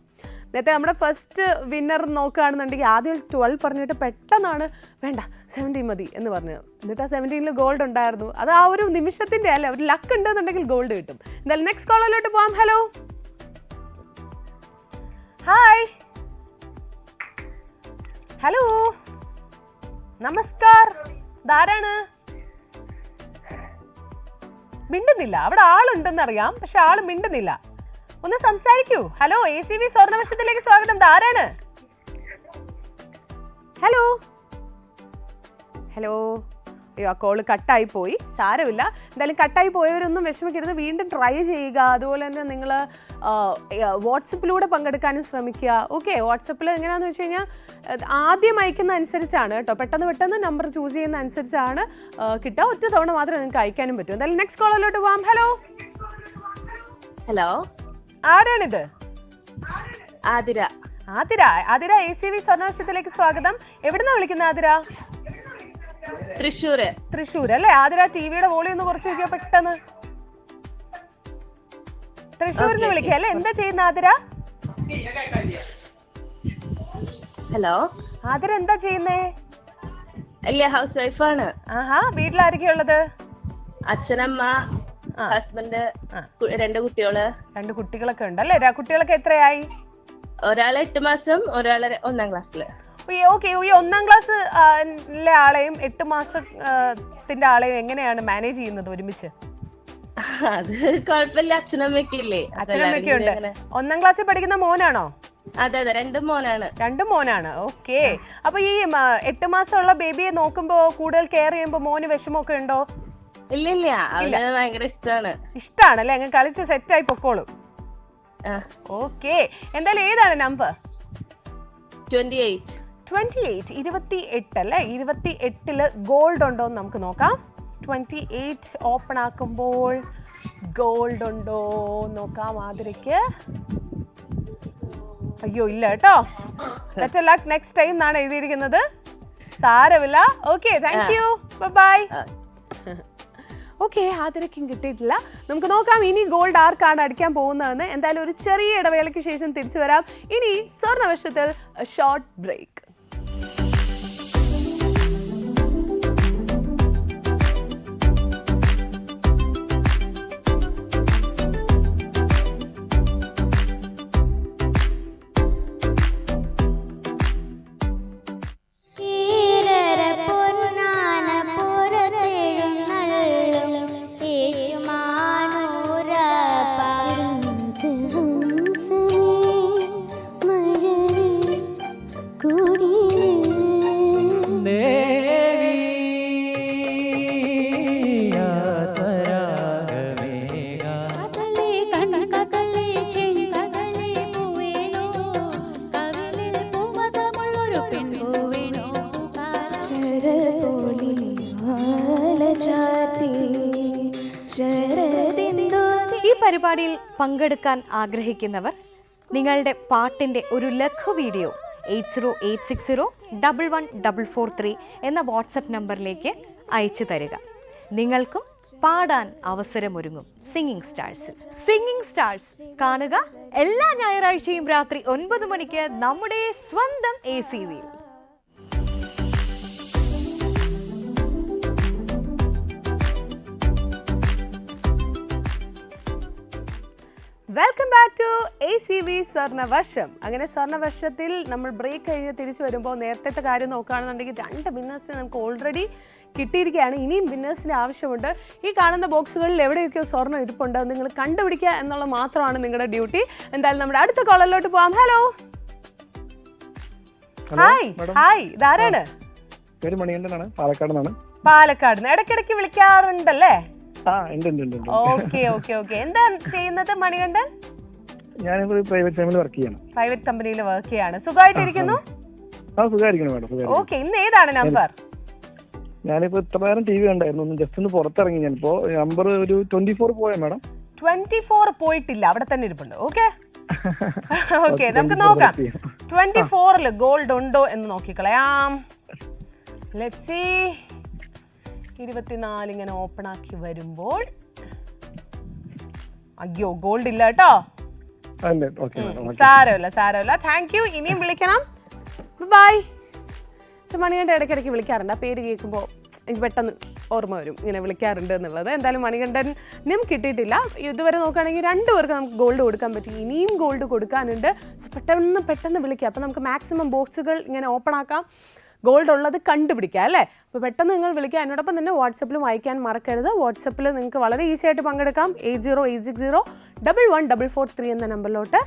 നേരത്തെ നമ്മുടെ ഫസ്റ്റ് വിന്നർ നോക്കുകയാണെന്നുണ്ടെങ്കിൽ ആദ്യം 12 പറഞ്ഞിട്ട് പെട്ടെന്നാണ് വേണ്ട 17 മതി എന്ന് പറഞ്ഞത്. എന്നിട്ട് ആ 17 ഗോൾഡ് ഉണ്ടായിരുന്നു. അത് ആ ഒരു നിമിഷത്തിൻ്റെ അല്ലേ, ഒരു ലക്ക് ഉണ്ടെന്നുണ്ടെങ്കിൽ ഗോൾഡ് കിട്ടും. എന്തായാലും നെക്സ്റ്റ് കോളിലോട്ട് പോവാം. ഹലോ, ഹായ്, ഹലോ, നമസ്കാർ. ധാരാണ്? മിണ്ടുന്നില്ല. അവിടെ ആളുണ്ടെന്നറിയാം, പക്ഷെ ആള് മിണ്ടുന്നില്ല. ഒന്ന് സംസാരിക്കൂ. ഹലോ, ACV സ്വർണ്ണവർഷത്തിലേക്ക് സ്വാഗതം. ധാരാണ്? ഹലോ, അയ്യോ, ആ കോള് കട്ടായി പോയി. സാരമില്ല, എന്തായാലും കട്ടായി പോയവരൊന്നും വിഷമിക്കരുത്, വീണ്ടും ട്രൈ ചെയ്യുക. അതുപോലെ തന്നെ നിങ്ങൾ വാട്സപ്പിലൂടെ പങ്കെടുക്കാനും ശ്രമിക്കുക. ഓക്കെ, വാട്സപ്പിൽ എങ്ങനെയാണെന്ന് വെച്ച് കഴിഞ്ഞാൽ ആദ്യം അയക്കുന്ന അനുസരിച്ചാണ് കേട്ടോ, പെട്ടെന്ന് നമ്പർ ചൂസ് ചെയ്യുന്ന അനുസരിച്ചാണ് കിട്ടുക. ഒറ്റ തവണ മാത്രമേ നിങ്ങൾക്ക് അയക്കാനും പറ്റൂ. എന്തായാലും നെക്സ്റ്റ് കോളിലോട്ട് പോവാം. ഹലോ, ആരാണിത്? ആതിര. ACV സ്വർണ്ണവർഷത്തിലേക്ക് സ്വാഗതം. എവിടുന്നാ വിളിക്കുന്നത് ആതിര? തൃശ്ശൂർ അല്ലേ? ആതിര, ടിവിയുടെ വോളിയം ഒന്ന് കുറച്ച് നോക്കിയോ പെട്ടെന്ന്. തൃശ്ശൂരിന്ന് വിളിക്കുക അല്ലേ? എന്താ ചെയ്യുന്ന ആതിര? ഹലോ, ആതിര എന്താ ചെയ്യുന്നേ? ഹൗസ് വൈഫാണ്. വീട്ടിലാരൊക്കെയാ ഉള്ളത്? അച്ഛനമ്മ, ഹസ്ബൻഡ്, 2 കുട്ടികള്. 2 കുട്ടികളൊക്കെ ഉണ്ടല്ലേ? കുട്ടികളൊക്കെ എത്രയായി? ഒരാളെ 8 മാസം, ഒരാളെ 1ാം ക്ലാസ്സില്. ഓക്കെ, ഈ 1ാം ക്ലാസ് ആളെയും 8 മാസത്തിന്റെ ആളെയും എങ്ങനെയാണ് മാനേജ് ചെയ്യുന്നത് ഒരുമിച്ച്? അത് കുഴപ്പമില്ല, അച്ഛനമ്മയൊക്കെയില്ലേ? അച്ഛനമ്മയൊക്കെ ഉണ്ട്. 1ാം ക്ലാസ്സിൽ പഠിക്കുന്ന മോനാണോ? അതെ, 2 മോനാണ്. ഓക്കെ, അപ്പൊ ഈ 8 മാസമുള്ള ബേബിയെ നോക്കുമ്പോ കൂടുതൽ കെയർ ചെയ്യുമ്പോ മോന് വിഷമമൊക്കെ ഉണ്ടോ? ഇല്ല, അവന് ഭയങ്കര ഇഷ്ടാണല്ലേ? അങ്ങ് കളിച്ച് സെറ്റായി പൊക്കോളും. ഓക്കെ, എന്തായാലും ഏതാണ് നമ്പർ? 28. 28 അല്ലേ? 28 ഗോൾഡ് ഉണ്ടോ എന്ന് നമുക്ക് നോക്കാം. 28 ഓപ്പൺ ആക്കുമ്പോൾ ഗോൾഡ് ഉണ്ടോ നോക്കാം. ആതിരയ്ക്ക് അയ്യോ ഇല്ല കേട്ടോ. ബെറ്റർ ലക്ക് നെക്സ്റ്റ് ടൈം എന്നാണ് എഴുതിയിരിക്കുന്നത്. സാരമില്ല. Okay, thank you, bye. Okay, ആതിരയ്ക്കും കിട്ടിയിട്ടില്ല. നമുക്ക് നോക്കാം ഇനി ഗോൾഡ് ആർക്കാണ് അടിക്കാൻ പോകുന്നതെന്ന്. എന്തായാലും ഒരു ചെറിയ ഇടവേളയ്ക്ക് ശേഷം തിരിച്ചു വരാം. ഇനി സ്വർണ്ണവർഷത്തിൽ ഷോർട്ട് ബ്രേക്ക്. കൂടി പരിപാടിയിൽ പങ്കെടുക്കാൻ ആഗ്രഹിക്കുന്നവർ നിങ്ങളുടെ പാട്ടിൻ്റെ ഒരു ലഘു വീഡിയോ 8086011443 എന്ന വാട്സപ്പ് നമ്പറിലേക്ക് അയച്ചു തരിക. നിങ്ങൾക്കും പാടാൻ അവസരമൊരുങ്ങും സിംഗിങ് സ്റ്റാർസിൽ. സിംഗിങ് സ്റ്റാർസ് കാണുക എല്ലാ ഞായറാഴ്ചയും രാത്രി 9 മണിക്ക് നമ്മുടെ സ്വന്തം ACV. Welcome back to ACV സ്വർണ്ണവർഷം. അങ്ങനെ സ്വർണ്ണവർഷത്തിൽ നമ്മൾ ബ്രേക്ക് കഴിഞ്ഞ് തിരിച്ചു വരുമ്പോൾ നേരത്തെ കാര്യം നോക്കുകയാണെന്നുണ്ടെങ്കിൽ 2 വിന്നേഴ്സിനെ നമുക്ക് ഓൾറെഡി കിട്ടിയിരിക്കുകയാണ്. ഇനിയും വിന്നേഴ്സിന് ആവശ്യമുണ്ട്. ഈ കാണുന്ന ബോക്സുകളിൽ എവിടെയൊക്കെയോ സ്വർണ്ണം ഇരിപ്പുണ്ട്, നിങ്ങൾ കണ്ടുപിടിക്കുക എന്നുള്ളത് മാത്രമാണ് നിങ്ങളുടെ ഡ്യൂട്ടി. എന്തായാലും നമ്മുടെ അടുത്ത കോളറിലോട്ട് പോവാം. ഹലോ, ഹായ് ഹായ്, ഇതാരാണ്? പേര് മണികണ്ഠനാണ്, പാലക്കാട് നിന്നാണ്. പാലക്കാട് നിന്ന് ഇടയ്ക്കിടയ്ക്ക് വിളിക്കാറുണ്ടല്ലേ? Okay okay okay. എന്താ ചെയ്യുന്നത് മണികണ്ഠൻ? ഞാനിപ്പോൾ പ്രൈവറ്റ് കമ്പനിയിൽ വർക്ക് ചെയ്യാണ്. പ്രൈവറ്റ് കമ്പനിയിൽ വർക്ക് ചെയ്യാണ്. സുഖമായിട്ടിരിക്കുന്നു? സുഖമായിരിക്കുന്നു മാഡം. ഓക്കെ, ഇന്ന് ഏതാണ് നമ്പർ? ഞാനിപ്പോ ഇത്ര നേരം TV കണ്ടായിരുന്നു, ഒന്ന് ജസ്റ്റ് ഒന്ന് പുറത്തിറങ്ങി. ഞാനിപ്പോ നമ്പർ ഒരു 24 പോയാ മാഡം. 24 പോയിട്ടില്ല, അവിടെ തന്നെ ഇരിപ്പുണ്ട്. ഓക്കെ ഓക്കെ, നമുക്ക് നോക്കാം 24ൽ ഗോൾഡ് ഉണ്ടോ എന്ന് നോക്കിക്കളയാം. Let's see. 24 ഇങ്ങനെ ഓപ്പൺ ആക്കി വരുമ്പോൾ അയ്യോ ഗോൾഡ് ഇല്ല കേട്ടോ. സാരമില്ല. Thank U. ഇനിയും വിളിക്കണം. ബൈ. മണികണ്ഠൻ ഇടയ്ക്കിടയ്ക്ക് വിളിക്കാറുണ്ട്. ആ പേര് കേൾക്കുമ്പോൾ എനിക്ക് പെട്ടെന്ന് ഓർമ്മ വരും ഇങ്ങനെ വിളിക്കാറുണ്ട് എന്നുള്ളത്. എന്തായാലും മണികണ്ഠനും കിട്ടിയിട്ടില്ല. ഇതുവരെ നോക്കുകയാണെങ്കിൽ 2 പേർക്ക് നമുക്ക് ഗോൾഡ് കൊടുക്കാൻ പറ്റും. ഇനിയും ഗോൾഡ് കൊടുക്കാനുണ്ട്. സോ പെട്ടെന്ന് വിളിക്കുക. അപ്പോൾ നമുക്ക് മാക്സിമം ബോക്സുകൾ ഇങ്ങനെ ഓപ്പൺ ആക്കാം, ഗോൾഡ് ഉള്ളത് കണ്ടുപിടിക്കുക അല്ലേ. അപ്പോൾ പെട്ടെന്ന് നിങ്ങൾ വിളിക്കുക. എന്നോടൊപ്പം തന്നെ വാട്സപ്പിലും അയക്കാൻ മറക്കരുത്. വാട്സപ്പിൽ നിങ്ങൾക്ക് വളരെ ഈസി ആയിട്ട് പങ്കെടുക്കാം. 8086011443 എന്ന നമ്പറിലോട്ട്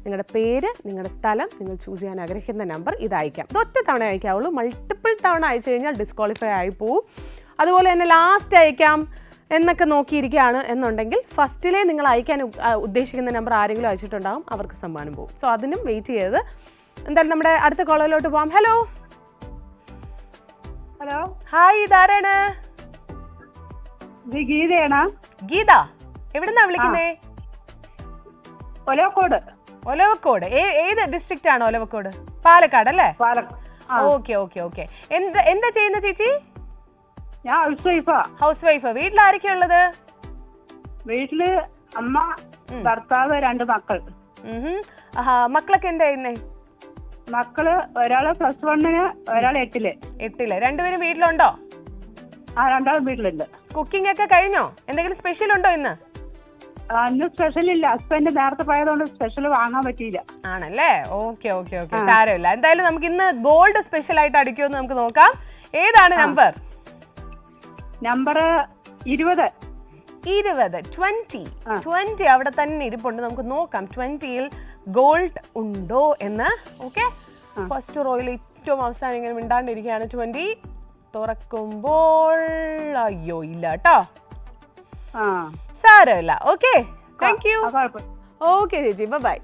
നിങ്ങളുടെ പേര്, നിങ്ങളുടെ സ്ഥലം, നിങ്ങൾ ചൂസ് ചെയ്യാൻ ആഗ്രഹിക്കുന്ന നമ്പർ ഇത് അയക്കാം. ഒറ്റ തവണ അയക്കാവുള്ളൂ. മൾട്ടിപ്പിൾ തവണ അയച്ചു കഴിഞ്ഞാൽ ഡിസ്ക്വാളിഫൈ ആയി പോവും. അതുപോലെ തന്നെ ലാസ്റ്റ് അയക്കാം എന്നൊക്കെ നോക്കിയിരിക്കുകയാണ് എന്നുണ്ടെങ്കിൽ ഫസ്റ്റിലെ നിങ്ങൾ അയക്കാൻ ഉദ്ദേശിക്കുന്ന നമ്പർ ആരെങ്കിലും അയച്ചിട്ടുണ്ടാകും, അവർക്ക് സമ്മാനം പോകും. സോ അതിനും വെയിറ്റ് ചെയ്യരുത്. എന്തായാലും നമ്മുടെ അടുത്ത കോളറിലോട്ട് പോകാം. ഹലോ ഹലോ, ഹായ്, ഇതാരാണ്? ഗീതയാണോ? ഗീത, എവിടുന്നാ വിളിക്കുന്നേ? ഒലവക്കോട്. ഏത് ഡിസ്ട്രിക്റ്റ് ആണ് ഒലവക്കോട്? പാലക്കാട് അല്ലേ? Okay okay okay. എന്താ ചെയ്യുന്ന ചേച്ചി? ഞാൻ ഹൗസ് വൈഫ്. വീട്ടിൽ ആരൊക്കെയാ ഉള്ളത്? വീട്ടില് അമ്മ, ഭർത്താവ്, 2 മക്കൾ. മക്കളൊക്കെ എന്താ ചെയ്യുന്നേ? മക്കള് ഒരാള് +1, ഒരാൾ 8ല്. 8ല്. രണ്ടുപേരും വീട്ടിലുണ്ടോ? രണ്ടാളും വീട്ടിലുണ്ട്. കുക്കിംഗ് ഒക്കെ കഴിഞ്ഞോ? എന്തെങ്കിലും സ്പെഷ്യൽ ഉണ്ടോ ഇന്ന്? ഇന്ന് സ്പെഷ്യൽ ഇല്ല. ഹസ്ബൻഡ് നേരത്തെ പോയതുകൊണ്ട് സ്പെഷ്യൽ വാങ്ങാൻ പറ്റിയില്ല. ആണല്ലേ? ഓക്കെ ഓക്കെ ഓക്കെ, സാരമില്ല. എന്തായാലും നമുക്ക് ഇന്ന് ഗോൾഡ് സ്പെഷ്യൽ ആയിട്ട് അടിക്കുമെന്ന് നമുക്ക് നോക്കാം. ഏതാണ് നമ്പർ? നമ്പർ 20. 20 അവിടെ തന്നെ ഇരിപ്പുണ്ട്. നമുക്ക് നോക്കാം 20ൽ ഗോൾഡ് ഉണ്ടോ എന്ന്. ഓക്കെ, ഫസ്റ്റ് റോയിൽ ഏറ്റവും അവസാനം ഇങ്ങനെ മിണ്ടാണ്ടിരിക്കുകയാണ് 20. തുറക്കുമ്പോൾ അയ്യോ ഇല്ല കേട്ടോ. സാരമില്ല. Okay, thank U. ഓക്കെ ചേച്ചി, ബൈ.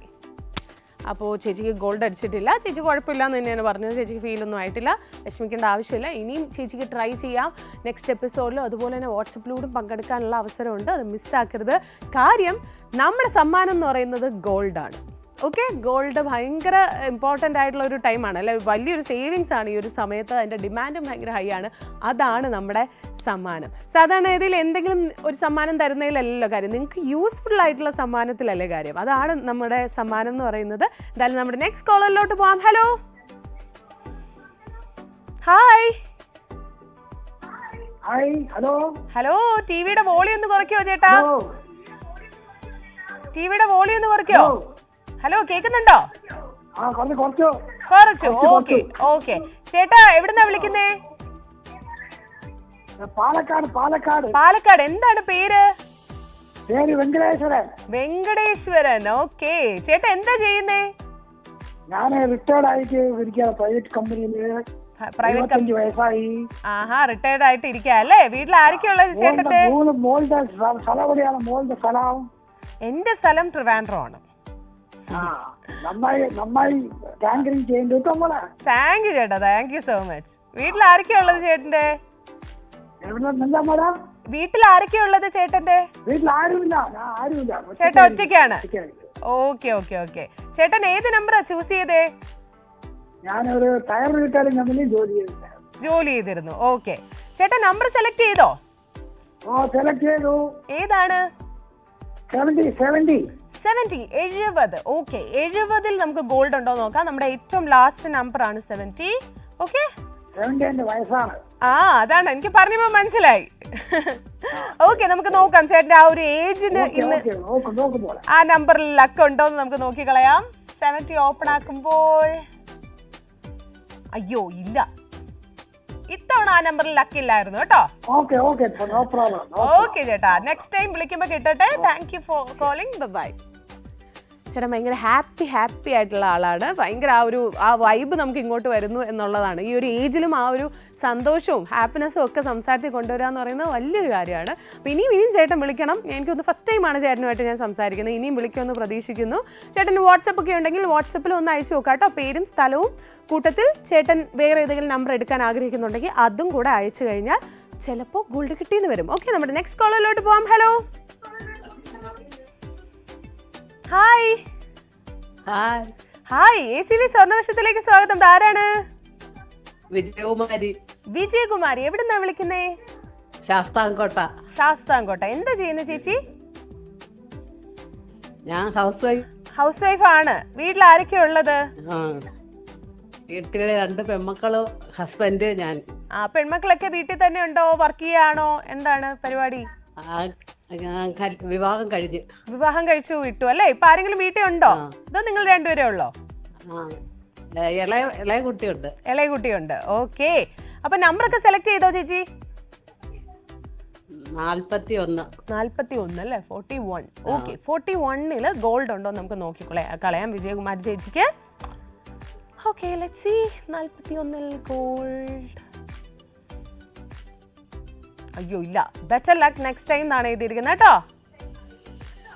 അപ്പോൾ ചേച്ചിക്ക് ഗോൾഡ് അടിച്ചിട്ടില്ല. ചേച്ചി കുഴപ്പമില്ല എന്ന് തന്നെയാണ് പറഞ്ഞത്. ചേച്ചിക്ക് ഫീലൊന്നും ആയിട്ടില്ല, വിഷമിക്കേണ്ട ആവശ്യമില്ല. ഇനിയും ചേച്ചിക്ക് ട്രൈ ചെയ്യാം നെക്സ്റ്റ് എപ്പിസോഡിലും. അതുപോലെ തന്നെ വാട്സപ്പിലൂടെ പങ്കെടുക്കാനുള്ള അവസരമുണ്ട്, അത് മിസ്സാക്കരുത്. കാര്യം നമ്മുടെ സമ്മാനം എന്ന് പറയുന്നത് ഗോൾഡാണ്. ഓക്കെ, ഗോൾഡ് ഭയങ്കര ഇമ്പോർട്ടൻ്റ് ആയിട്ടുള്ള ഒരു ടൈമാണ് അല്ലെ. വലിയൊരു സേവിങ്സ് ആണ് ഈ ഒരു സമയത്ത്. അതിൻ്റെ ഡിമാൻഡും ഭയങ്കര ഹൈ ആണ്. അതാണ് നമ്മുടെ സമ്മാനം. സാധാരണ ഇതിൽ എന്തെങ്കിലും ഒരു സമ്മാനം തരുന്നതിലല്ലല്ലോ കാര്യം, നിങ്ങൾക്ക് യൂസ്ഫുൾ ആയിട്ടുള്ള സമ്മാനത്തിലല്ലേ കാര്യം. അതാണ് നമ്മുടെ സമ്മാനം എന്ന് പറയുന്നത്. എന്തായാലും നമ്മുടെ നെക്സ്റ്റ് കോളറിലോട്ട് പോകാം. Hello hi. ഹലോ, ടിവിയുടെ വോളിയം ഒന്ന് കുറയ്ക്കോ ചേട്ടാ? ടിവിയുടെ വോളിയം ഒന്ന് കുറയ്ക്കോ? ഹലോ, കേൾക്കുന്നുണ്ടോ? കുറച്ചു. Okay okay. ചേട്ടാ എവിടുന്നാ വിളിക്കുന്നേ? പാലക്കാട്. എന്താണ് പേര്? വെങ്കടേശ്വരൻ. ഓക്കെ. ചേട്ടാ എന്താ ചെയ്യുന്നേ? ഞാൻ റിട്ടയർഡ് ആയിട്ട് പ്രൈവറ്റ് കമ്പനിയിൽ. ആഹാ, റിട്ടയർഡ് ആയിട്ട് ഇരിക്കാ അല്ലേ. വീട്ടിൽ ആരൊക്കെയുള്ളത് ചേട്ടന്റെ? എന്റെ സ്ഥലം ട്രിവാൻഡ്രം ആണ്. താങ്ക് യു ചേട്ടാ, താങ്ക് യു സോ മച്ച്. വീട്ടിൽ ആരൊക്കെയാ ഉള്ളത് ചേട്ടന്റെ? വീട്ടിൽ ആരൊക്കെയാ ഉള്ളത് ചേട്ടന്റെ? വീട്ടിൽ ആരുമില്ല, ഞാൻ ആരുമില്ല. ചേട്ടൻ ഒറ്റയ്ക്കാണ്. Okay okay okay. ചേട്ടൻ ഏത് നമ്പറാ ചൂസ് ചെയ്തേ? ഞാനൊരു ടയർ റീറ്റെയിലിംഗ് കമ്പനിയിൽ ജോലി ചെയ്തിരുന്നു. ഓക്കെ, ചേട്ടൻ നമ്പർ സെലക്ട് ചെയ്തോ? സെലക്ട് ചെയ്തു. ഏതാണ്? 70. 70. ഓക്കെ, 70-ൽ നമുക്ക് ഗോൾഡ് ഉണ്ടോ നോക്കാം. നമ്മുടെ ഏറ്റവും ലാസ്റ്റ് നമ്പർ ആണ് 70. ഓക്കെ, 70 എന്റെ വയസ്സാണ്. അതാണ് എനിക്ക് പറഞ്ഞപ്പോ മനസ്സിലായി. ഓക്കെ, നമുക്ക് നോക്കാം ചേട്ടന്റെ ആ ഒരു ഏജിന് ഇന്ന് ആ നമ്പറിൽ ലക്ക് ഉണ്ടോ എന്ന് നമുക്ക് നോക്കിക്കളയാം. 70 ഓപ്പൺ ആക്കുമ്പോൾ അയ്യോ ഇല്ല, ഇത്തവണ ആ നമ്പറിൽ ലക്ക് ഇല്ലായിരുന്നു കേട്ടോ. ഓക്കെ ചേട്ടാ, നെക്സ്റ്റ് ടൈം വിളിക്കുമ്പോ കിട്ടട്ടെ. Thank you for calling. Bye. ചേട്ടൻ ഭയങ്കര ഹാപ്പി ആയിട്ടുള്ള ആളാണ്. ഭയങ്കര ആ വൈബ് നമുക്ക് ഇങ്ങോട്ട് വരുന്നു എന്നുള്ളതാണ്. ഈ ഒരു ഏജിലും ആ ഒരു സന്തോഷവും ഹാപ്പിനെസ്സും ഒക്കെ സംസാരത്തിൽ കൊണ്ടുവരിക എന്ന് പറയുന്നത് വലിയൊരു കാര്യമാണ്. അപ്പോൾ ഇനിയും ചേട്ടൻ വിളിക്കണം. എനിക്കൊന്ന് ഫസ്റ്റ് ടൈമാണ് ചേട്ടനുമായിട്ട് ഞാൻ സംസാരിക്കുന്നത്. ഇനിയും വിളിക്കുമെന്ന് പ്രതീക്ഷിക്കുന്നു. ചേട്ടന് വാട്സപ്പ് ഒക്കെ ഉണ്ടെങ്കിൽ വാട്സപ്പിൽ ഒന്ന് അയച്ചു നോക്കാം കേട്ടോ. പേരും സ്ഥലവും കൂട്ടത്തിൽ ചേട്ടൻ വേറെ ഏതെങ്കിലും നമ്പർ എടുക്കാൻ ആഗ്രഹിക്കുന്നുണ്ടെങ്കിൽ അതും കൂടെ അയച്ചു കഴിഞ്ഞാൽ ചിലപ്പോൾ ഗോൾഡ് കിട്ടിയെന്ന് വരും. ഓക്കെ, നമ്മുടെ നെക്സ്റ്റ് കോളിലോട്ട് പോവാം. Hello, hi. ഹായ്, ACV സ്വർണ്ണവർഷത്തിലേക്ക് സ്വാഗതം. ആരാണ്? വിജയകുമാരി. എവിടുന്നാ വിളിക്കുന്നേ? ശാസ്താംകോട്ട. എന്താ ചെയ്യുന്നത് ചേച്ചി? ഞാൻ ഹൗസ് വൈഫ് ആണ്. വീട്ടിൽ ആരൊക്കെയാ ഉള്ളത്? വീട്ടിലെ 2 പെൺമക്കളും ഹസ്ബൻഡ്, ഞാൻ. പെൺമക്കളൊക്കെ വീട്ടിൽ തന്നെ ഉണ്ടോ? വർക്ക് ചെയ്യാണോ? എന്താണ് പരിപാടി? വിവാഹം കഴിച്ചു വിട്ടു അല്ലേ? ഇപ്പൊ ആരെങ്കിലും വീട്ടിൽ ഉണ്ടോ? അതോ നിങ്ങൾ രണ്ടുപേരേ ഉള്ളോ? ഇളയ കുട്ടിയുണ്ട്. ഇളയ കുട്ടിയുണ്ട്. ഓക്കെ, അപ്പൊ നമ്പർ ഒക്കെ സെലക്ട് ചെയ്തോ ചേച്ചി? 41 അല്ലേ? 41. ഓക്കെ, 41-ല് ഗോൾഡ് ഉണ്ടോ നമുക്ക് നോക്കിക്കളയാം വിജയകുമാരി ചേച്ചിക്ക്. Okay, let's see. 41-ൽ ഗോൾഡ്. അയ്യോ ഇല്ല. ബെറ്റർ ലക്ക് നെക്സ്റ്റ് ടൈം എന്നാണ് എഴുതിയിരിക്കുന്നത്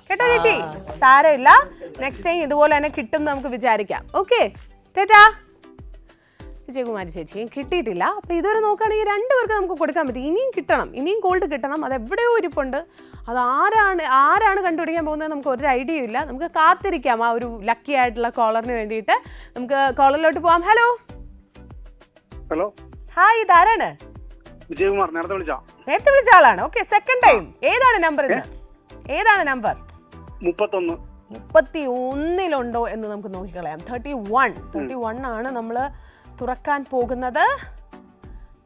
കേട്ടോ ചേച്ചി. സാരമില്ല, നെക്സ്റ്റ് ടൈം ഇതുപോലെ തന്നെ കിട്ടും നമുക്ക് വിചാരിക്കാം. ഓക്കെ, ടാറ്റാ. വിജയകുമാരി ചേച്ചി കിട്ടിയിട്ടില്ല. അപ്പോൾ ഇതുവരെ നോക്കുകയാണെങ്കിൽ 2 പേർക്ക് നമുക്ക് കൊടുക്കാൻ പറ്റും. ഇനിയും കിട്ടണം, ഇനിയും ഗോൾഡ് കിട്ടണം. അത് എവിടെയോ ഇരിപ്പുണ്ട്. അത് ആരാണ് കണ്ടുപിടിക്കാൻ പോകുന്നത് നമുക്ക് ഒരു ഐഡിയ ഇല്ല. നമുക്ക് കാത്തിരിക്കാം ആ ഒരു ലക്കി ആയിട്ടുള്ള കോളറിന് വേണ്ടിയിട്ട്. നമുക്ക് കോളറിലോട്ട് പോവാം. ഹലോ. ഹായ്, ഇതാരാണ്? വിജയകുമാർ. നേരത്തെ വിളിച്ച ആളാണ്. Okay, second time. ഏതാണ് നമ്പർ? 31-ലുണ്ടോ എന്ന് നമുക്ക് നോക്കിക്കളയാം. 31 ആണ് നമ്മൾ തുറക്കാൻ പോകുന്നത്.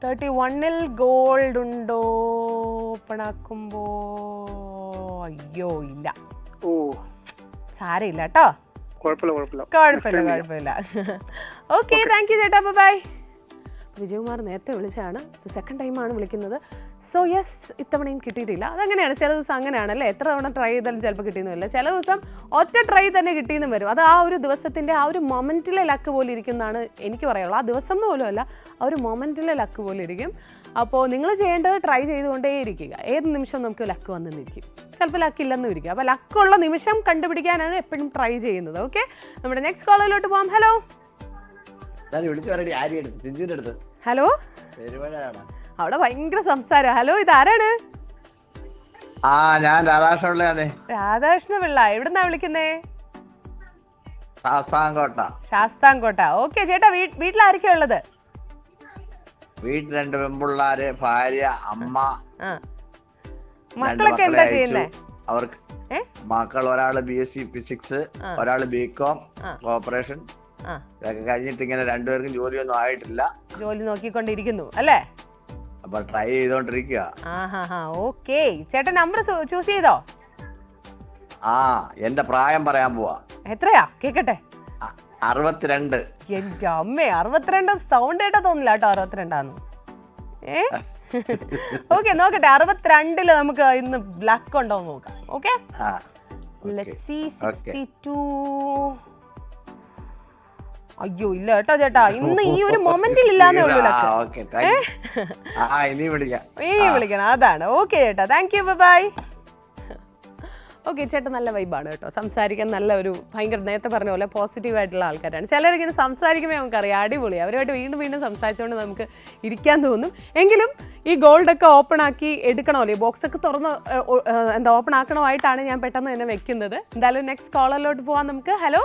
31-ൽ ഗോൾഡ് ഉണ്ടോ? ഓപ്പണാക്കുമ്പോ അയ്യോ ഇല്ല. സാരമില്ല കേട്ടോ, കുഴപ്പമില്ല. ഓക്കെ, താങ്ക് യു ചേട്ടാ. ബൈ. വിജയകുമാർ നേരത്തെ വിളിച്ചാണ്. സെക്കൻഡ് ടൈമാണ് വിളിക്കുന്നത്. സോ യെസ്, ഇത്തവണയും കിട്ടിയിട്ടില്ല. അതങ്ങനെയാണ്, ചില ദിവസം അങ്ങനെയാണല്ലേ. എത്ര തവണ ട്രൈ ചെയ്താലും ചിലപ്പോൾ കിട്ടിയെന്നില്ല. ചില ദിവസം ഒറ്റ ട്രൈ തന്നെ കിട്ടിയെന്നും വരും. അത് ആ ഒരു ദിവസത്തിൻ്റെ ആ ഒരു മൊമെൻറ്റിലെ ലക്ക് പോലെ ഇരിക്കുന്നതാണ് എനിക്ക് പറയാനുള്ളത്. ആ ദിവസം പോലും അല്ല, ആ ഒരു മൊമെൻറ്റിലെ ലക്ക് പോലെ ഇരിക്കും. അപ്പോൾ നിങ്ങൾ ചെയ്യേണ്ടത് ട്രൈ ചെയ്തുകൊണ്ടേ ഇരിക്കുക. ഏത് നിമിഷം നമുക്ക് ലക്ക് വന്നെന്നിരിക്കും, ചിലപ്പോൾ ലക്ക് ഇല്ലെന്നും ഇരിക്കും. അപ്പോൾ ലക്കുള്ള നിമിഷം കണ്ടുപിടിക്കാനാണ് എപ്പോഴും ട്രൈ ചെയ്യുന്നത്. ഓക്കെ, നമ്മുടെ നെക്സ്റ്റ് കോളിലോട്ട് പോകാം. ഹലോ. ഹലോ, അവിടെ ഭയങ്കര സംസാരം. ഹലോ, ഇതാരാണ്? ഞാൻ രാധാകൃഷ്ണ പിള്ള. എവിടുന്നാ വിളിക്കുന്നേ? ശാസ്താംകോട്ട. ഓക്കെ ചേട്ടാ, വീട്ടിൽ ആരൊക്കെയാ ഉള്ളത്? വീട്ടിൽ 2 പെൺപിള്ളാര്, ഭാര്യ, അമ്മ. മക്കളൊക്കെ എന്താ ചെയ്യുന്നേ? അവർക്ക് മക്കൾ ഒരാള് BSc ഫിസിക്സ്, ഒരാള് BCom ഓപ്പറേഷൻ. ഇതൊക്കെ കഴിഞ്ഞിട്ട് ഇങ്ങനെ 2 പേർക്കും ജോലിയൊന്നും ആയിട്ടില്ല. ജോലി നോക്കിക്കൊണ്ടിരിക്കുന്നു അല്ലേ? അപ്പൊ ട്രൈ ചെയ്തോണ്ടിരിക്കുക. ഓക്കെ, ചേട്ടൻ നമ്പർ ചൂസ് ചെയ്തോ? എന്റെ പ്രായം പറയാൻ പോവാ. എത്രയാ കേക്കട്ടെ? 62. എന്റെ അമ്മേ, 62 സൗണ്ട് കേട്ടാ തോന്നില്ല കേട്ടോ 62 ഓക്കെ, നോക്കട്ടെ. 62-ല് നമുക്ക് ഇന്ന് ബ്ലാക്ക് ഉണ്ടോ നോക്കാം. Okay, let's see. 62. അയ്യോ ഇല്ല കേട്ടോ ചേട്ടാ, ഇന്ന് ഈ ഒരു മൊമെന്റിൽ ഇല്ലാന്നേ ഉള്ളൂ. ഇനി വിളിക്കണം. അതാണ്. ഓക്കെ ചേട്ടാ, താങ്ക് യു. ബൈ. ഓക്കെ, ചേട്ടൻ നല്ല വൈബാണ് കേട്ടോ, സംസാരിക്കാൻ നല്ല ഒരു ഭയങ്കര നേരത്തെ പറഞ്ഞ പോലെ പോസിറ്റീവായിട്ടുള്ള ആൾക്കാരാണ്. ചിലരിങ്ങനെ സംസാരിക്കുമ്പോൾ നമുക്കറിയാം അടിപൊളി, അവരുമായിട്ട് വീണ്ടും വീണ്ടും സംസാരിച്ചുകൊണ്ട് നമുക്ക് ഇരിക്കാൻ തോന്നും. എങ്കിലും ഈ ഗോൾഡൊക്കെ ഓപ്പൺ ആക്കി എടുക്കണമല്ലോ, ഈ ബോക്സൊക്കെ തുറന്ന് ഓപ്പൺ ആക്കണമായിട്ടാണ് ഞാൻ പെട്ടെന്ന് തന്നെ വെക്കുന്നത്. എന്തായാലും നെക്സ്റ്റ് കോളറിലോട്ട് പോവാം നമുക്ക്. ഹലോ